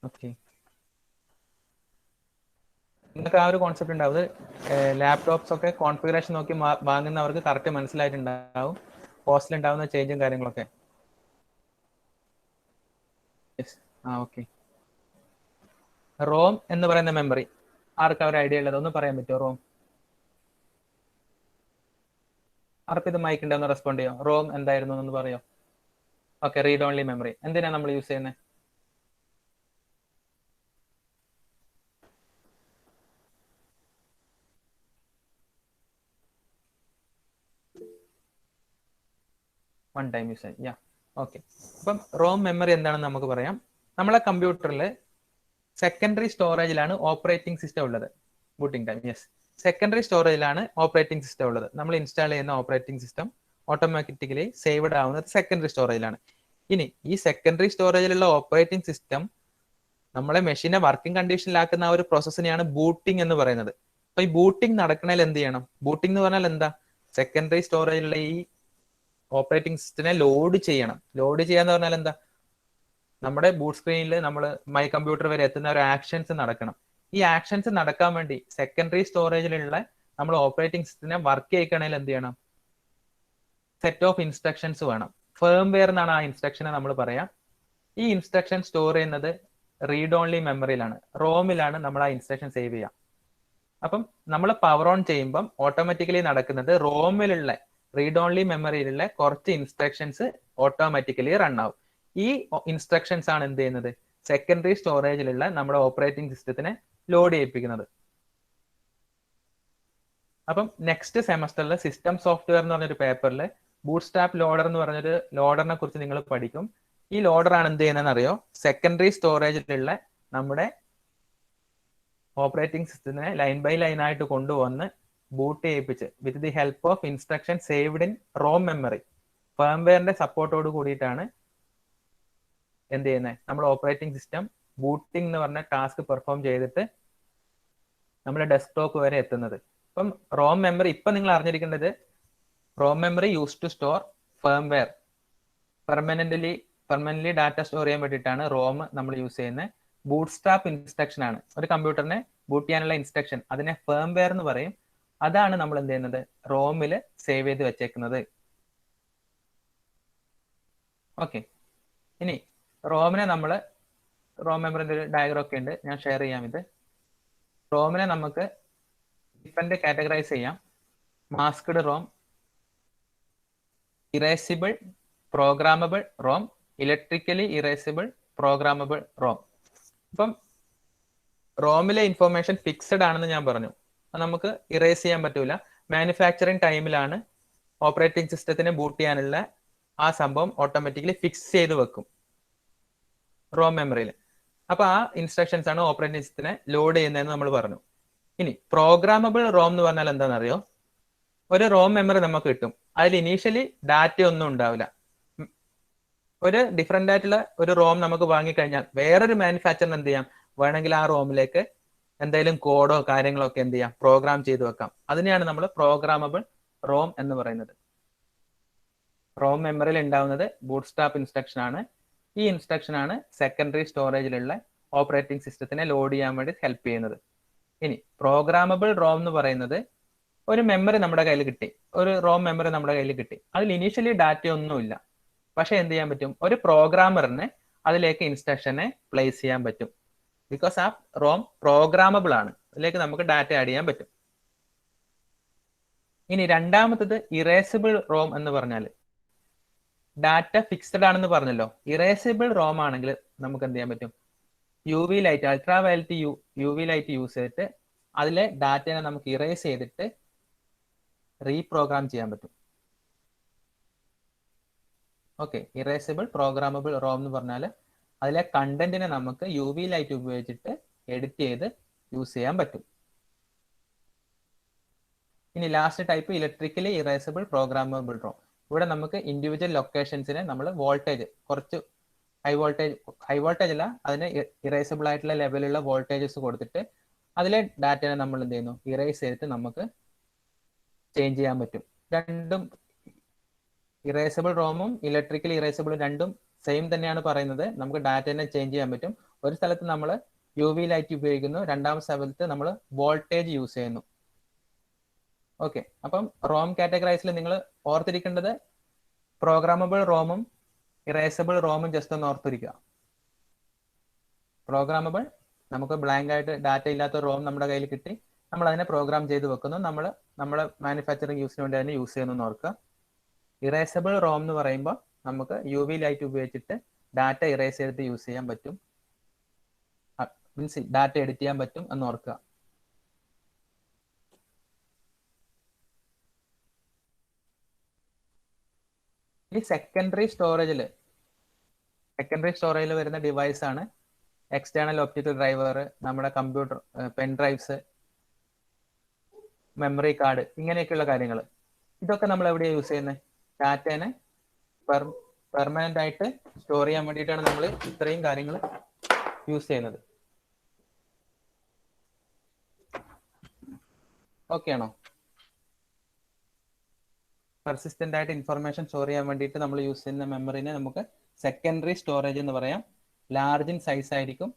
Speaker 1: ഓക്കെ, നിങ്ങൾക്ക് ആ ഒരു കോൺസെപ്റ്റ് ഉണ്ടാവും. ലാപ്ടോപ്സ് ഒക്കെ കോൺഫിഗറേഷൻ നോക്കി വാങ്ങുന്നവർക്ക് കറക്റ്റ് മനസ്സിലായിട്ടുണ്ടാവും കോസ്റ്റിൽ ഉണ്ടാവുന്ന ചേഞ്ചും കാര്യങ്ങളൊക്കെ. ഓക്കെ. റോം എന്ന് പറയുന്ന മെമ്മറി ആർക്കും ഒരു ഐഡിയ ഉള്ളത് ഒന്ന് പറയാൻ പറ്റുമോ? റോം ആർക്കും ഇത് മൈക്ക് ഉണ്ടെന്ന് റെസ്പോണ്ട് ചെയ്യോ? റോം എന്തായിരുന്നു എന്ന് പറയോ? Okay, read only memory. എന്തിനാ നമ്മൾ യൂസ് ചെയ്യുന്നത്? വൺ ടൈം യൂസ് ചെയ്യാം. ഓക്കെ. അപ്പം റോം മെമ്മറി എന്താണെന്ന് നമുക്ക് പറയാം. നമ്മളെ കമ്പ്യൂട്ടറിൽ സെക്കൻഡറി സ്റ്റോറേജിലാണ് ഓപ്പറേറ്റിംഗ് സിസ്റ്റം ഉള്ളത്. Booting time, yes. സെക്കൻഡറി സ്റ്റോറേജിലാണ് ഓപ്പറേറ്റിംഗ് സിസ്റ്റം ഉള്ളത്. നമ്മൾ ഇൻസ്റ്റാൾ ചെയ്യുന്ന ഓപ്പറേറ്റിംഗ് സിസ്റ്റം ഓട്ടോമാറ്റിക്കലി സേവ്ഡ് ആവുന്നത് സെക്കൻഡറി സ്റ്റോറേജിലാണ്. ഇനി ഈ സെക്കൻഡറി സ്റ്റോറേജിലുള്ള ഓപ്പറേറ്റിംഗ് സിസ്റ്റം നമ്മളെ മെഷീനെ വർക്കിംഗ് കണ്ടീഷനിലാക്കുന്ന ആ ഒരു പ്രോസസ്സിനെയാണ് ബൂട്ടിംഗ് എന്ന് പറയുന്നത്. അപ്പൊ ഈ ബൂട്ടിംഗ് നടക്കണേൽ എന്ത് ചെയ്യണം? ബൂട്ടിംഗ് എന്ന് പറഞ്ഞാൽ എന്താ? സെക്കൻഡറി സ്റ്റോറേജിലുള്ള ഈ ഓപ്പറേറ്റിംഗ് സിസ്റ്റത്തിനെ ലോഡ് ചെയ്യണം. ലോഡ് ചെയ്യാന്ന് പറഞ്ഞാൽ എന്താ? നമ്മുടെ ബൂട്ട് സ്ക്രീനിൽ നമ്മൾ മൈ കമ്പ്യൂട്ടർ വരെ എത്തുന്ന ഒരു ആക്ഷൻസ് നടക്കണം. ഈ ആക്ഷൻസ് നടക്കാൻ വേണ്ടി സെക്കൻഡറി സ്റ്റോറേജിലുള്ള നമ്മൾ ഓപ്പറേറ്റിംഗ് സിസ്റ്റത്തിനെ വർക്ക് ചെയ്യിക്കണമെങ്കിൽ എന്ത് ചെയ്യണം? സെറ്റ് ഓഫ് ഇൻസ്ട്രക്ഷൻസ് വേണം. ഫേംവെയർ എന്നാണ് ആ ഇൻസ്ട്രക്ഷനെ നമ്മൾ പറയാം. ഈ ഇൻസ്ട്രക്ഷൻ സ്റ്റോർ ചെയ്യുന്നത് റീഡ് ഓൺലി മെമ്മറിയിലാണ്, റോമിലാണ് നമ്മൾ ആ ഇൻസ്ട്രക്ഷൻ സേവ് ചെയ്യാം. അപ്പം നമ്മൾ പവർ ഓൺ ചെയ്യുമ്പം ഓട്ടോമാറ്റിക്കലി നടക്കുന്നത് റോമിലുള്ള റീഡ് ഓൺലി മെമ്മറിയിലുള്ള കുറച്ച് ഇൻസ്ട്രക്ഷൻസ് ഓട്ടോമാറ്റിക്കലി റൺ ആവും. ഈ ഇൻസ്ട്രക്ഷൻസ് ആണ് എന്ത് ചെയ്യുന്നത്? സെക്കൻഡറി സ്റ്റോറേജിലുള്ള നമ്മുടെ ഓപ്പറേറ്റിംഗ് സിസ്റ്റത്തിനെ ലോഡ് ചെയ്യിപ്പിക്കുന്നത്. അപ്പം നെക്സ്റ്റ് സെമസ്റ്ററിൽ സിസ്റ്റം സോഫ്റ്റ്വെയർ എന്ന് പറഞ്ഞൊരു പേപ്പറിൽ ബൂട്ട് സ്ട്രാപ്പ് ലോഡർ എന്ന് പറഞ്ഞൊരു ലോഡറിനെ കുറിച്ച് നിങ്ങൾ പഠിക്കും. ഈ ലോഡറാണ് എന്ത് ചെയ്യുന്നതെന്ന് അറിയോ? സെക്കൻഡറി സ്റ്റോറേജിലുള്ള നമ്മുടെ ഓപ്പറേറ്റിംഗ് സിസ്റ്റത്തിനെ ലൈൻ ബൈ ലൈൻ ആയിട്ട് കൊണ്ടുവന്ന് ബൂട്ട് ചെയ്യിപ്പിച്ച് with the help of instruction saved in ROM memory ഫേംവെയറിന്റെ സപ്പോർട്ടോട് കൂടിയിട്ടാണ് എന്ത് ചെയ്യുന്നത്? നമ്മൾ ഓപ്പറേറ്റിംഗ് സിസ്റ്റം ബൂട്ടിംഗ് എന്ന് പറഞ്ഞ ടാസ്ക് പെർഫോം ചെയ്തിട്ട് നമ്മുടെ ഡെസ്ക്ടോപ്പ് വരെ എത്തുന്നത്. അപ്പം റോം മെമ്മറി ഇപ്പൊ നിങ്ങൾ അറിഞ്ഞിരിക്കേണ്ടത്, ROM memory use to store firmware. Permanently data store ചെയ്യാൻ വേണ്ടിയിട്ടാണ് റോം നമ്മൾ യൂസ് ചെയ്യുന്നത്. ബൂട്ട് സ്ട്രാപ്പ് ഇൻസ്ട്രക്ഷൻ ആണ് ഒരു കമ്പ്യൂട്ടറിനെ ബൂട്ട് ചെയ്യാനുള്ള ഇൻസ്ട്രക്ഷൻ, അതിനെ ഫേംവെയർ എന്ന് പറയും. അതാണ് നമ്മൾ എന്ത് ചെയ്യുന്നത്? റോമിൽ സേവ് ചെയ്ത് വെച്ചേക്കുന്നത്. ഓക്കെ. ഇനി റോമിനെ നമ്മൾ റോം മെമ്മറിന്റെ ഒരു ഡയഗ്രം ഒക്കെ ഉണ്ട്, ഞാൻ ഷെയർ ചെയ്യാം. ഇത് റോമിനെ നമുക്ക് ഡിഫറെന്റ് കാറ്റഗറൈസ് ചെയ്യാം. Masked ROM, erasable programmable ROM, electrically erasable programmable ROM. ഇപ്പം റോമിലെ ഇൻഫോർമേഷൻ ഫിക്സഡ് ആണെന്ന് ഞാൻ പറഞ്ഞു, നമുക്ക് ഇറേസ് ചെയ്യാൻ പറ്റൂല. മാനുഫാക്ചറിങ് ടൈമിലാണ് ഓപ്പറേറ്റിംഗ് സിസ്റ്റത്തിനെ ബൂട്ട് ചെയ്യാനുള്ള ആ സംഭവം ഓട്ടോമാറ്റിക്കലി ഫിക്സ് ചെയ്ത് വെക്കും റോം മെമ്മറിയിൽ. അപ്പൊ ആ ഇൻസ്ട്രക്ഷൻസ് ആണ് ഓപ്പറേറ്റിംഗ് സിസ്റ്റത്തിനെ ലോഡ് ചെയ്യുന്നതെന്ന് നമ്മൾ പറഞ്ഞു. ഇനി പ്രോഗ്രാമബിൾ റോം എന്ന് പറഞ്ഞാൽ എന്താണെന്നറിയോ? ഒരു റോം മെമ്മറി നമുക്ക് കിട്ടും, അതിൽ ഇനീഷ്യലി ഡാറ്റ ഒന്നും ഉണ്ടാവില്ല. ഒരു ഡിഫറെന്റ് ആയിട്ടുള്ള ഒരു റോം നമുക്ക് വാങ്ങിക്കഴിഞ്ഞാൽ വേറൊരു മാനുഫാക്ചറിന് എന്ത് ചെയ്യാം? വേണമെങ്കിൽ ആ റോമിലേക്ക് എന്തെങ്കിലും കോഡോ കാര്യങ്ങളോ ഒക്കെ എന്ത് ചെയ്യാം? പ്രോഗ്രാം ചെയ്ത് വെക്കാം. അതിനെയാണ് നമ്മൾ പ്രോഗ്രാമബിൾ റോം എന്ന് പറയുന്നത്. റോം മെമ്മറിയിൽ ഉണ്ടാവുന്നത് ബൂട്ട് സ്ട്രാപ്പ് ഇൻസ്ട്രക്ഷൻ ആണ്. ഈ ഇൻസ്ട്രക്ഷൻ ആണ് സെക്കൻഡറി സ്റ്റോറേജിലുള്ള ഓപ്പറേറ്റിംഗ് സിസ്റ്റത്തിനെ ലോഡ് ചെയ്യാൻ വേണ്ടി ഹെൽപ്പ് ചെയ്യുന്നത്. ഇനി പ്രോഗ്രാമബിൾ റോം എന്ന് പറയുന്നത് ഒരു മെമ്മറി നമ്മുടെ കയ്യിൽ കിട്ടി, ഒരു റോം മെമ്മറി നമ്മുടെ കയ്യിൽ കിട്ടി, അതിൽ ഇനീഷ്യലി ഡാറ്റ ഒന്നുമില്ല. പക്ഷെ എന്ത് ചെയ്യാൻ പറ്റും? ഒരു പ്രോഗ്രാമറിന് അതിലേക്ക് ഇൻസ്ട്രക്ഷനെ പ്ലേസ് ചെയ്യാൻ പറ്റും. ബിക്കോസ് ആ റോം പ്രോഗ്രാമബിൾ ആണ്, അതിലേക്ക് നമുക്ക് ഡാറ്റ ആഡ് ചെയ്യാൻ പറ്റും. ഇനി രണ്ടാമത്തത് ഇറേസിബിൾ റോം എന്ന് പറഞ്ഞാൽ ഡാറ്റ ഫിക്സഡ് ആണെന്ന് പറഞ്ഞല്ലോ. ഇറേസിബിൾ റോം ആണെങ്കിൽ നമുക്ക് എന്ത് ചെയ്യാൻ പറ്റും? UV light, ultra violet UV light use ചെയ്തിട്ട് അതിലെ ഡാറ്റനെ നമുക്ക് ഇറേസ് ചെയ്തിട്ട് റീപ്രോഗ്രാം ചെയ്യാൻ പറ്റും. ഓക്കെ. ഇറേസിബിൾ പ്രോഗ്രാമബിൾ റോം എന്ന് പറഞ്ഞാൽ അതിലെ കണ്ടന്റിനെ നമുക്ക് UV ലൈറ്റ് ഉപയോഗിച്ചിട്ട് എഡിറ്റ് ചെയ്ത് യൂസ് ചെയ്യാൻ പറ്റും. ഇനി last type electrically erasable programmable ROM. ഇവിടെ നമുക്ക് ഇൻഡിവിജ്വൽ ലൊക്കേഷൻസിനെ നമ്മൾ വോൾട്ടേജ് കുറച്ച് ഹൈ വോൾട്ടേജ് അല്ല, അതിന് ഇറേസബിൾ ആയിട്ടുള്ള ലെവലുള്ള വോൾട്ടേജസ് കൊടുത്തിട്ട് അതിലെ ഡാറ്റനെ നമ്മൾ എന്ത് ചെയ്യുന്നു, ഇറേസ് ചെയ്തിട്ട് നമുക്ക് ചേഞ്ച് ചെയ്യാൻ പറ്റും. രണ്ടും ഇറേസബിൾ റോമും ഇലക്ട്രിക്കലി ഇറേസബിളും രണ്ടും സെയിം തന്നെയാണ് പറയുന്നത്. നമുക്ക് ഡാറ്റനെ ചേഞ്ച് ചെയ്യാൻ പറ്റും. ഒരു സ്ഥലത്ത് നമ്മൾ UV ലൈറ്റ് ഉപയോഗിക്കുന്നു, രണ്ടാമത്തെ സ്ഥലത്ത് നമ്മൾ വോൾട്ടേജ് യൂസ് ചെയ്യുന്നു. ഓക്കെ, അപ്പം റോം കാറ്റഗറൈസിൽ നിങ്ങൾ ഓർത്തിരിക്കേണ്ടത് പ്രോഗ്രാമബിൾ റോമും ഇറേസബിൾ റോമും ജസ്റ്റ് ഒന്ന് ഓർത്തിരിക്കുക. പ്രോഗ്രാമബിൾ, നമുക്ക് ബ്ലാങ്ക് ആയിട്ട് ഡാറ്റ ഇല്ലാത്ത റോം നമ്മുടെ കയ്യിൽ കിട്ടി, നമ്മൾ അതിനെ പ്രോഗ്രാം ചെയ്ത് വെക്കുന്നു, നമ്മൾ നമ്മുടെ മാനുഫാക്ചറിങ് യൂസിന് വേണ്ടി അതിനെ യൂസ് ചെയ്യുന്നു ഓർക്കുക. ഇറേസബിൾ റോം എന്ന് പറയുമ്പോൾ നമുക്ക് UV ലൈറ്റ് ഉപയോഗിച്ചിട്ട് ഡാറ്റ ഇറേസ് ചെയ്തിട്ട് യൂസ് ചെയ്യാൻ പറ്റും, മീൻസ് ഡാറ്റ എഡിറ്റ് ചെയ്യാൻ പറ്റും എന്ന് ഓർക്കുക. ഈ സെക്കൻഡറി സ്റ്റോറേജിൽ വരുന്ന ഡിവൈസ് ആണ് എക്സ്റ്റേണൽ ഒപ്റ്റിക്കൽ ഡ്രൈവർ, നമ്മുടെ computer, pen drives, memory card, ഇങ്ങനെയൊക്കെയുള്ള കാര്യങ്ങൾ. ഇതൊക്കെ നമ്മൾ എവിടെയാണ് യൂസ് ചെയ്യുന്നത്? ഡാറ്റേനെ പെർമനന്റ് ആയിട്ട് സ്റ്റോർ ചെയ്യാൻ വേണ്ടിയിട്ടാണ് നമ്മൾ ഇത്രയും കാര്യങ്ങൾ യൂസ് ചെയ്യുന്നത്. ഓക്കെ ആണോ? പെർസിസ്റ്റന്റ് ആയിട്ട് ഇൻഫർമേഷൻ സ്റ്റോർ ചെയ്യാൻ വേണ്ടിയിട്ട് നമ്മൾ യൂസ് ചെയ്യുന്ന മെമ്മറിനെ നമുക്ക് സെക്കൻഡറി സ്റ്റോറേജ് എന്ന് പറയാം. ലാർജ് ഇൻ സൈസ് ആയിരിക്കും,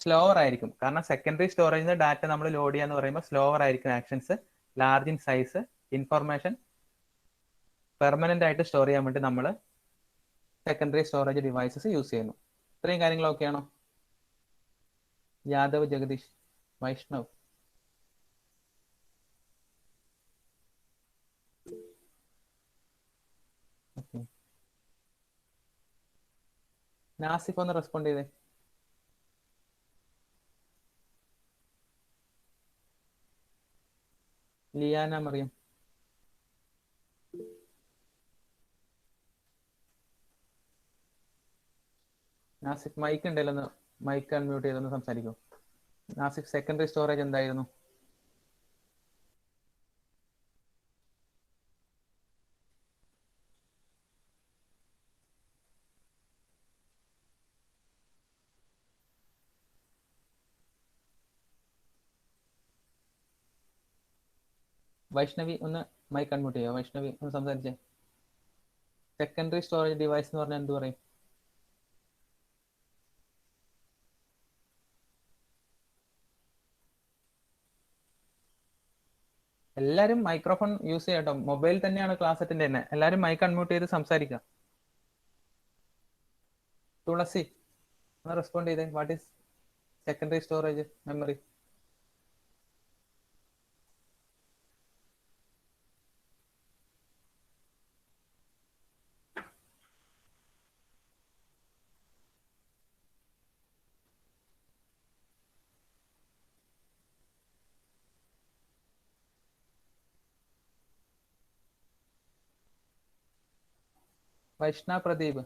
Speaker 1: സ്ലോവർ ആയിരിക്കും. കാരണം സെക്കൻഡറി സ്റ്റോറേജിൽ നിന്ന് ഡാറ്റ നമ്മൾ ലോഡ് ചെയ്യാന്ന് പറയുമ്പോൾ സ്ലോവർ ആയിരിക്കും actions. Large in size, information permanent ആയിട്ട് സ്റ്റോർ ചെയ്യാൻ വേണ്ടി നമ്മൾ സെക്കൻഡറി സ്റ്റോറേജ് ഡിവൈസസ് യൂസ് ചെയ്യുന്നു. ഇത്രയും കാര്യങ്ങളൊക്കെ ആണോ? യാദവ്, ജഗദീഷ്, വൈഷ്ണവ്. നാസിഫ് ഒന്ന് റെസ്പോണ്ട് ചെയ്തേ. ലിയാന, മറിയം. നാസിഫ് മൈക്ക് ഉണ്ടല്ലോ, മൈക്ക് അൺമ്യൂട്ട് ചെയ്തൊന്ന് സംസാരിക്കൂ. നാസിഫ്, സെക്കൻഡറി സ്റ്റോറേജ് എന്തായിരുന്നു? വൈഷ്ണവി ഒന്ന് മൈക്ക് അൺമ്യൂട്ട് ചെയ്യുക. വൈഷ്ണവി ഒന്ന് സംസാരിച്ചേ. സെക്കൻഡറി സ്റ്റോറേജ് ഡിവൈസ് എന്ന് പറഞ്ഞാൽ എന്ത് പറയും? എല്ലാരും മൈക്രോഫോൺ യൂസ് ചെയ്യാട്ടോ. മൊബൈൽ തന്നെയാണ് ക്ലാസ് അറ്റൻഡ് തന്നെ. എല്ലാരും മൈക്ക് അൺമ്യൂട്ട് ചെയ്ത് സംസാരിക്കുക. തുളസി ഒന്ന് റെസ്പോണ്ട് ചെയ്തേ. What is secondary storage memory? Vaishna Pradeep.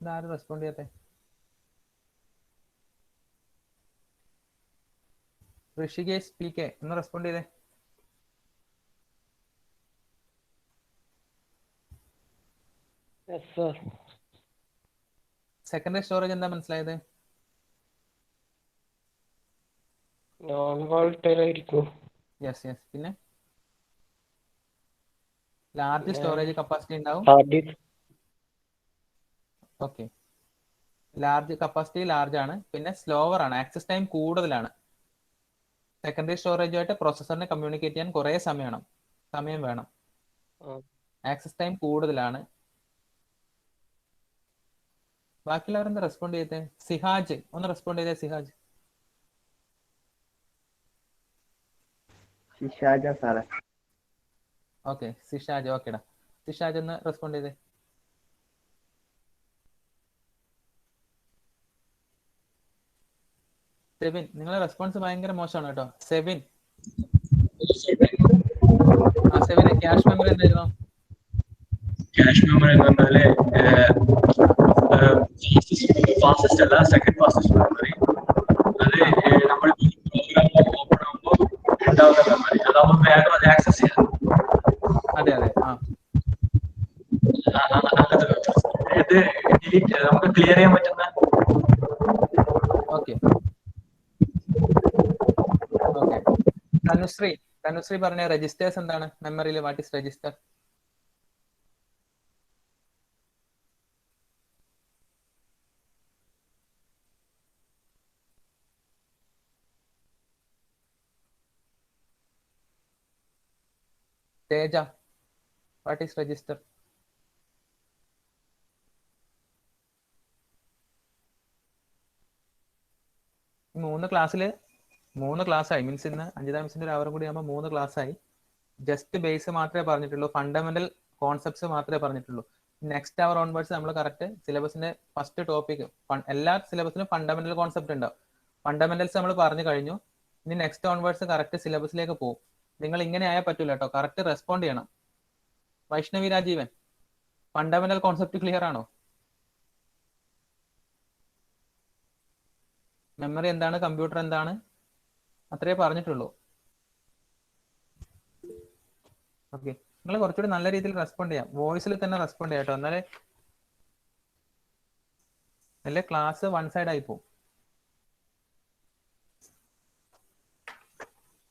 Speaker 1: ഇതാരും റെസ്പോണ്ട് ചെയ്യട്ടെ. ഋഷികേഷ് PK ഒന്ന് റെസ്പോണ്ട് ചെയ്തേ. സെക്കൻഡറി സ്റ്റോറേജ് എന്താ മനസ്സിലായത്?
Speaker 4: നോൺ വോൾട്ടേജ് ആയിരിക്കും.
Speaker 1: Yes yes. പിന്നെ ലാർജ് സ്റ്റോറേജ് കപ്പാസിറ്റി ഉണ്ടാവും. ഓക്കെ, ലാർജ് കപ്പാസിറ്റി ലാർജ് ആണ്. പിന്നെ സ്ലോവർ ആണ്, ആക്സസ് ടൈം കൂടുതലാണ്. സെക്കൻഡറി സ്റ്റോറേജുമായിട്ട് പ്രോസസ്സറിനെ കമ്മ്യൂണിക്കേറ്റ് ചെയ്യാൻ കുറേ സമയം വേണം. ആക്സസ് ടൈം കൂടുതലാണ്. ബാക്കിയുള്ളവരെന്താ റെസ്പോണ്ട് ചെയ്തേ? സിഹാജ് ഒന്ന് റെസ്പോണ്ട് ചെയ്തേ. സിഹാജ്.
Speaker 2: സിഷാജ സാറേ.
Speaker 1: ഓക്കെ, സിഷാജ്. ഓക്കെടാ, സിഷാജ് ഒന്ന് റെസ്പോണ്ട് ചെയ്തേ. സെവിൻ, നിങ്ങളെ റെസ്പോൺസ് ഭയങ്കര മോശമാണ് കേട്ടോ. സെവിൻ, സെവിന് ക്യാഷ് മെമ്മറി എന്തായിരുന്നു?
Speaker 5: ക്യാഷ് മെമ്മറി എന്ന് പറഞ്ഞാല് ഫാസ്റ്റസ്റ്റ് അല്ല, സെക്കൻഡ് ഫാസ്റ്റസ്റ്റ് മെമ്മറി. അത് നമ്മൾ പ്രോഗ്രാം ഓപ്പൺ ആകുമ്പോൾ ഉണ്ടാവുന്ന മെമ്മറി, അതാവുമ്പോൾ വേഗം അത് ആക്സസ് ചെയ്യാം.
Speaker 1: അതെ അതെ
Speaker 5: അങ്ങനത്തെ മെമ്മറീസ്. ഇത് ഡിലീറ്റ് നമുക്ക് ക്ലിയർ ചെയ്യാൻ പറ്റുന്ന.
Speaker 1: ഓക്കെ തനുശ്രീ പറഞ്ഞ രജിസ്റ്റേഴ്സ് എന്താണ് മെമ്മറിയിൽ? What is register? Teja, what is register? മൂന്ന് ക്ലാസ്സായി. മീൻസ് ഇന്ന് അഞ്ജിത മിസ്സിന്റെ ഒരു അവറും കൂടി ആകുമ്പോൾ 3 ക്ലാസ്സായി. ജസ്റ്റ് ബേസ് മാത്രമേ പറഞ്ഞിട്ടുള്ളൂ, ഫണ്ടമെന്റൽ കോൺസെപ്റ്റ്സ് മാത്രമേ പറഞ്ഞിട്ടുള്ളൂ. നെക്സ്റ്റ് അവർ ഓൺവേർഡ്സ് നമ്മൾ കറക്റ്റ് സിലബസിന്റെ ഫസ്റ്റ് ടോപ്പിക്, എല്ലാ സിലബസിനും ഫണ്ടമെന്റൽ കോൺസെപ്റ്റ് ഉണ്ടാവും. ഫണ്ടമെന്റൽസ് നമ്മൾ പറഞ്ഞു കഴിഞ്ഞു. ഇനി നെക്സ്റ്റ് ഓൺവേർഡ്സ് കറക്റ്റ് സിലബസിലേക്ക് പോകും. നിങ്ങൾ ഇങ്ങനെ ആയാൽ പറ്റൂല കേട്ടോ, കറക്റ്റ് റെസ്പോണ്ട് ചെയ്യണം. Vaishnavi Rajeevan, fundamental concept clear ആണോ? മെമ്മറി എന്താണ്, കമ്പ്യൂട്ടർ എന്താണ്, അത്രേ പറഞ്ഞിട്ടുള്ളൂ. ഓക്കെ, നിങ്ങൾ കുറച്ചുകൂടി നല്ല രീതിയിൽ റെസ്പോണ്ട് ചെയ്യാം, വോയിസിൽ തന്നെ റെസ്പോണ്ട് ചെയ്യാം കേട്ടോ. എന്നാലേ ക്ലാസ് വൺ സൈഡ് ആയി പോകും.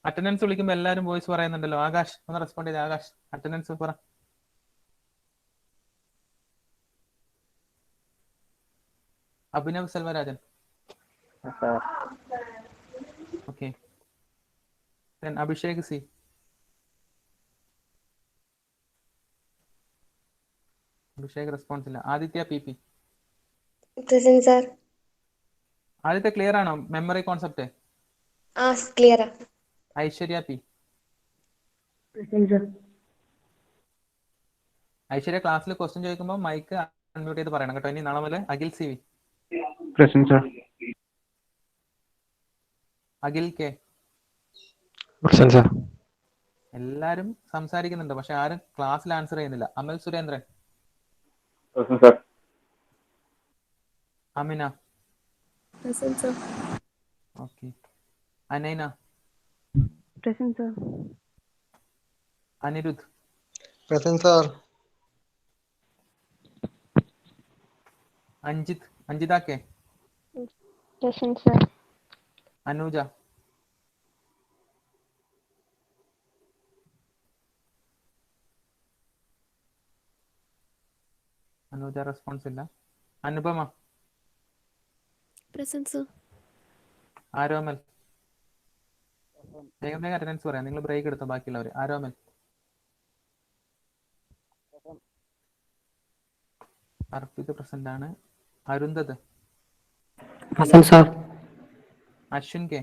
Speaker 1: അറ്റൻഡൻസ് വിളിക്കുമ്പോൾ എല്ലാവരും വോയിസ് പറയുന്നുണ്ടല്ലോ. ആകാശ് ഒന്ന് റെസ്പോണ്ട് ചെയ്ത്. ആകാശ്, അറ്റൻഡൻസ് പറ. Abhinav Selvarajan, okay. Abhishek C, Abhishek response ഇല്ല. Aditya P P, Aditya clear ആണോ memory concept?
Speaker 6: Clear.
Speaker 1: Aishwarya P, Aishwarya ക്ലാസ്സിൽ ക്വസ്റ്റ്യൻ ചോദിക്കുമ്പോൾ മൈക്ക് അൺമ്യൂട്ട് ചെയ്ത് പറയണം കേട്ടോ. ഇനി നാളെ മുതൽ Akhil C V, Akhil K, എല്ലാരും സംസാരിക്കുന്നുണ്ട് പക്ഷെ ആരും ക്ലാസ്സിൽ ആൻസർ ചെയ്യുന്നില്ല. Amal Surendran, Amina, okay. Anaina, Anirudh, Anjitha K, Anuja, response ഇല്ല. അനുപമ, ആരോമൽ, വേഗം അറ്റൻഡൻസ് പറയാം, നിങ്ങൾ ബ്രേക്ക് എടുത്തോ ബാക്കിയുള്ളവർ. ആരോമൽ, അർപ്പിത് പ്രസന്റ് ആണ്. അരുന്ധത്, അശ്വിൻ കെ,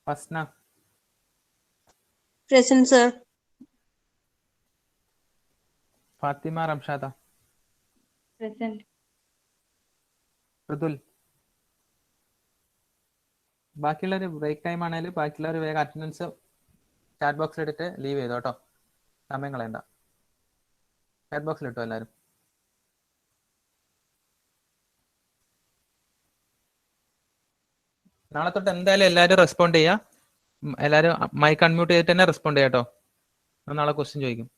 Speaker 1: ഫസ്ന, ഫാത്തിമ റംഷാദ, മൃദുൽ. ബാക്കിയുള്ളവർ ബ്രേക്ക് ടൈം ആണെങ്കിൽ ബാക്കിയുള്ളവർ വേഗം അറ്റൻഡൻസ് ചാറ്റ് ബോക്സിൽ ഇട്ടിട്ട് ലീവ് ചെയ്തോ കേട്ടോ, സമയം കളയണ്ട. ചാറ്റ് ബോക്സിൽ ഇട്ടോ എല്ലാവരും. നാളെ തൊട്ട് എന്തായാലും എല്ലാവരും റെസ്പോണ്ട് ചെയ്യാം. എല്ലാവരും മൈക്ക് അൺമ്യൂട്ട് ചെയ്തിട്ട് തന്നെ റെസ്പോണ്ട് ചെയ്യാം കേട്ടോ. നാളെ ക്വസ്റ്റ്യൻ ചോദിക്കും.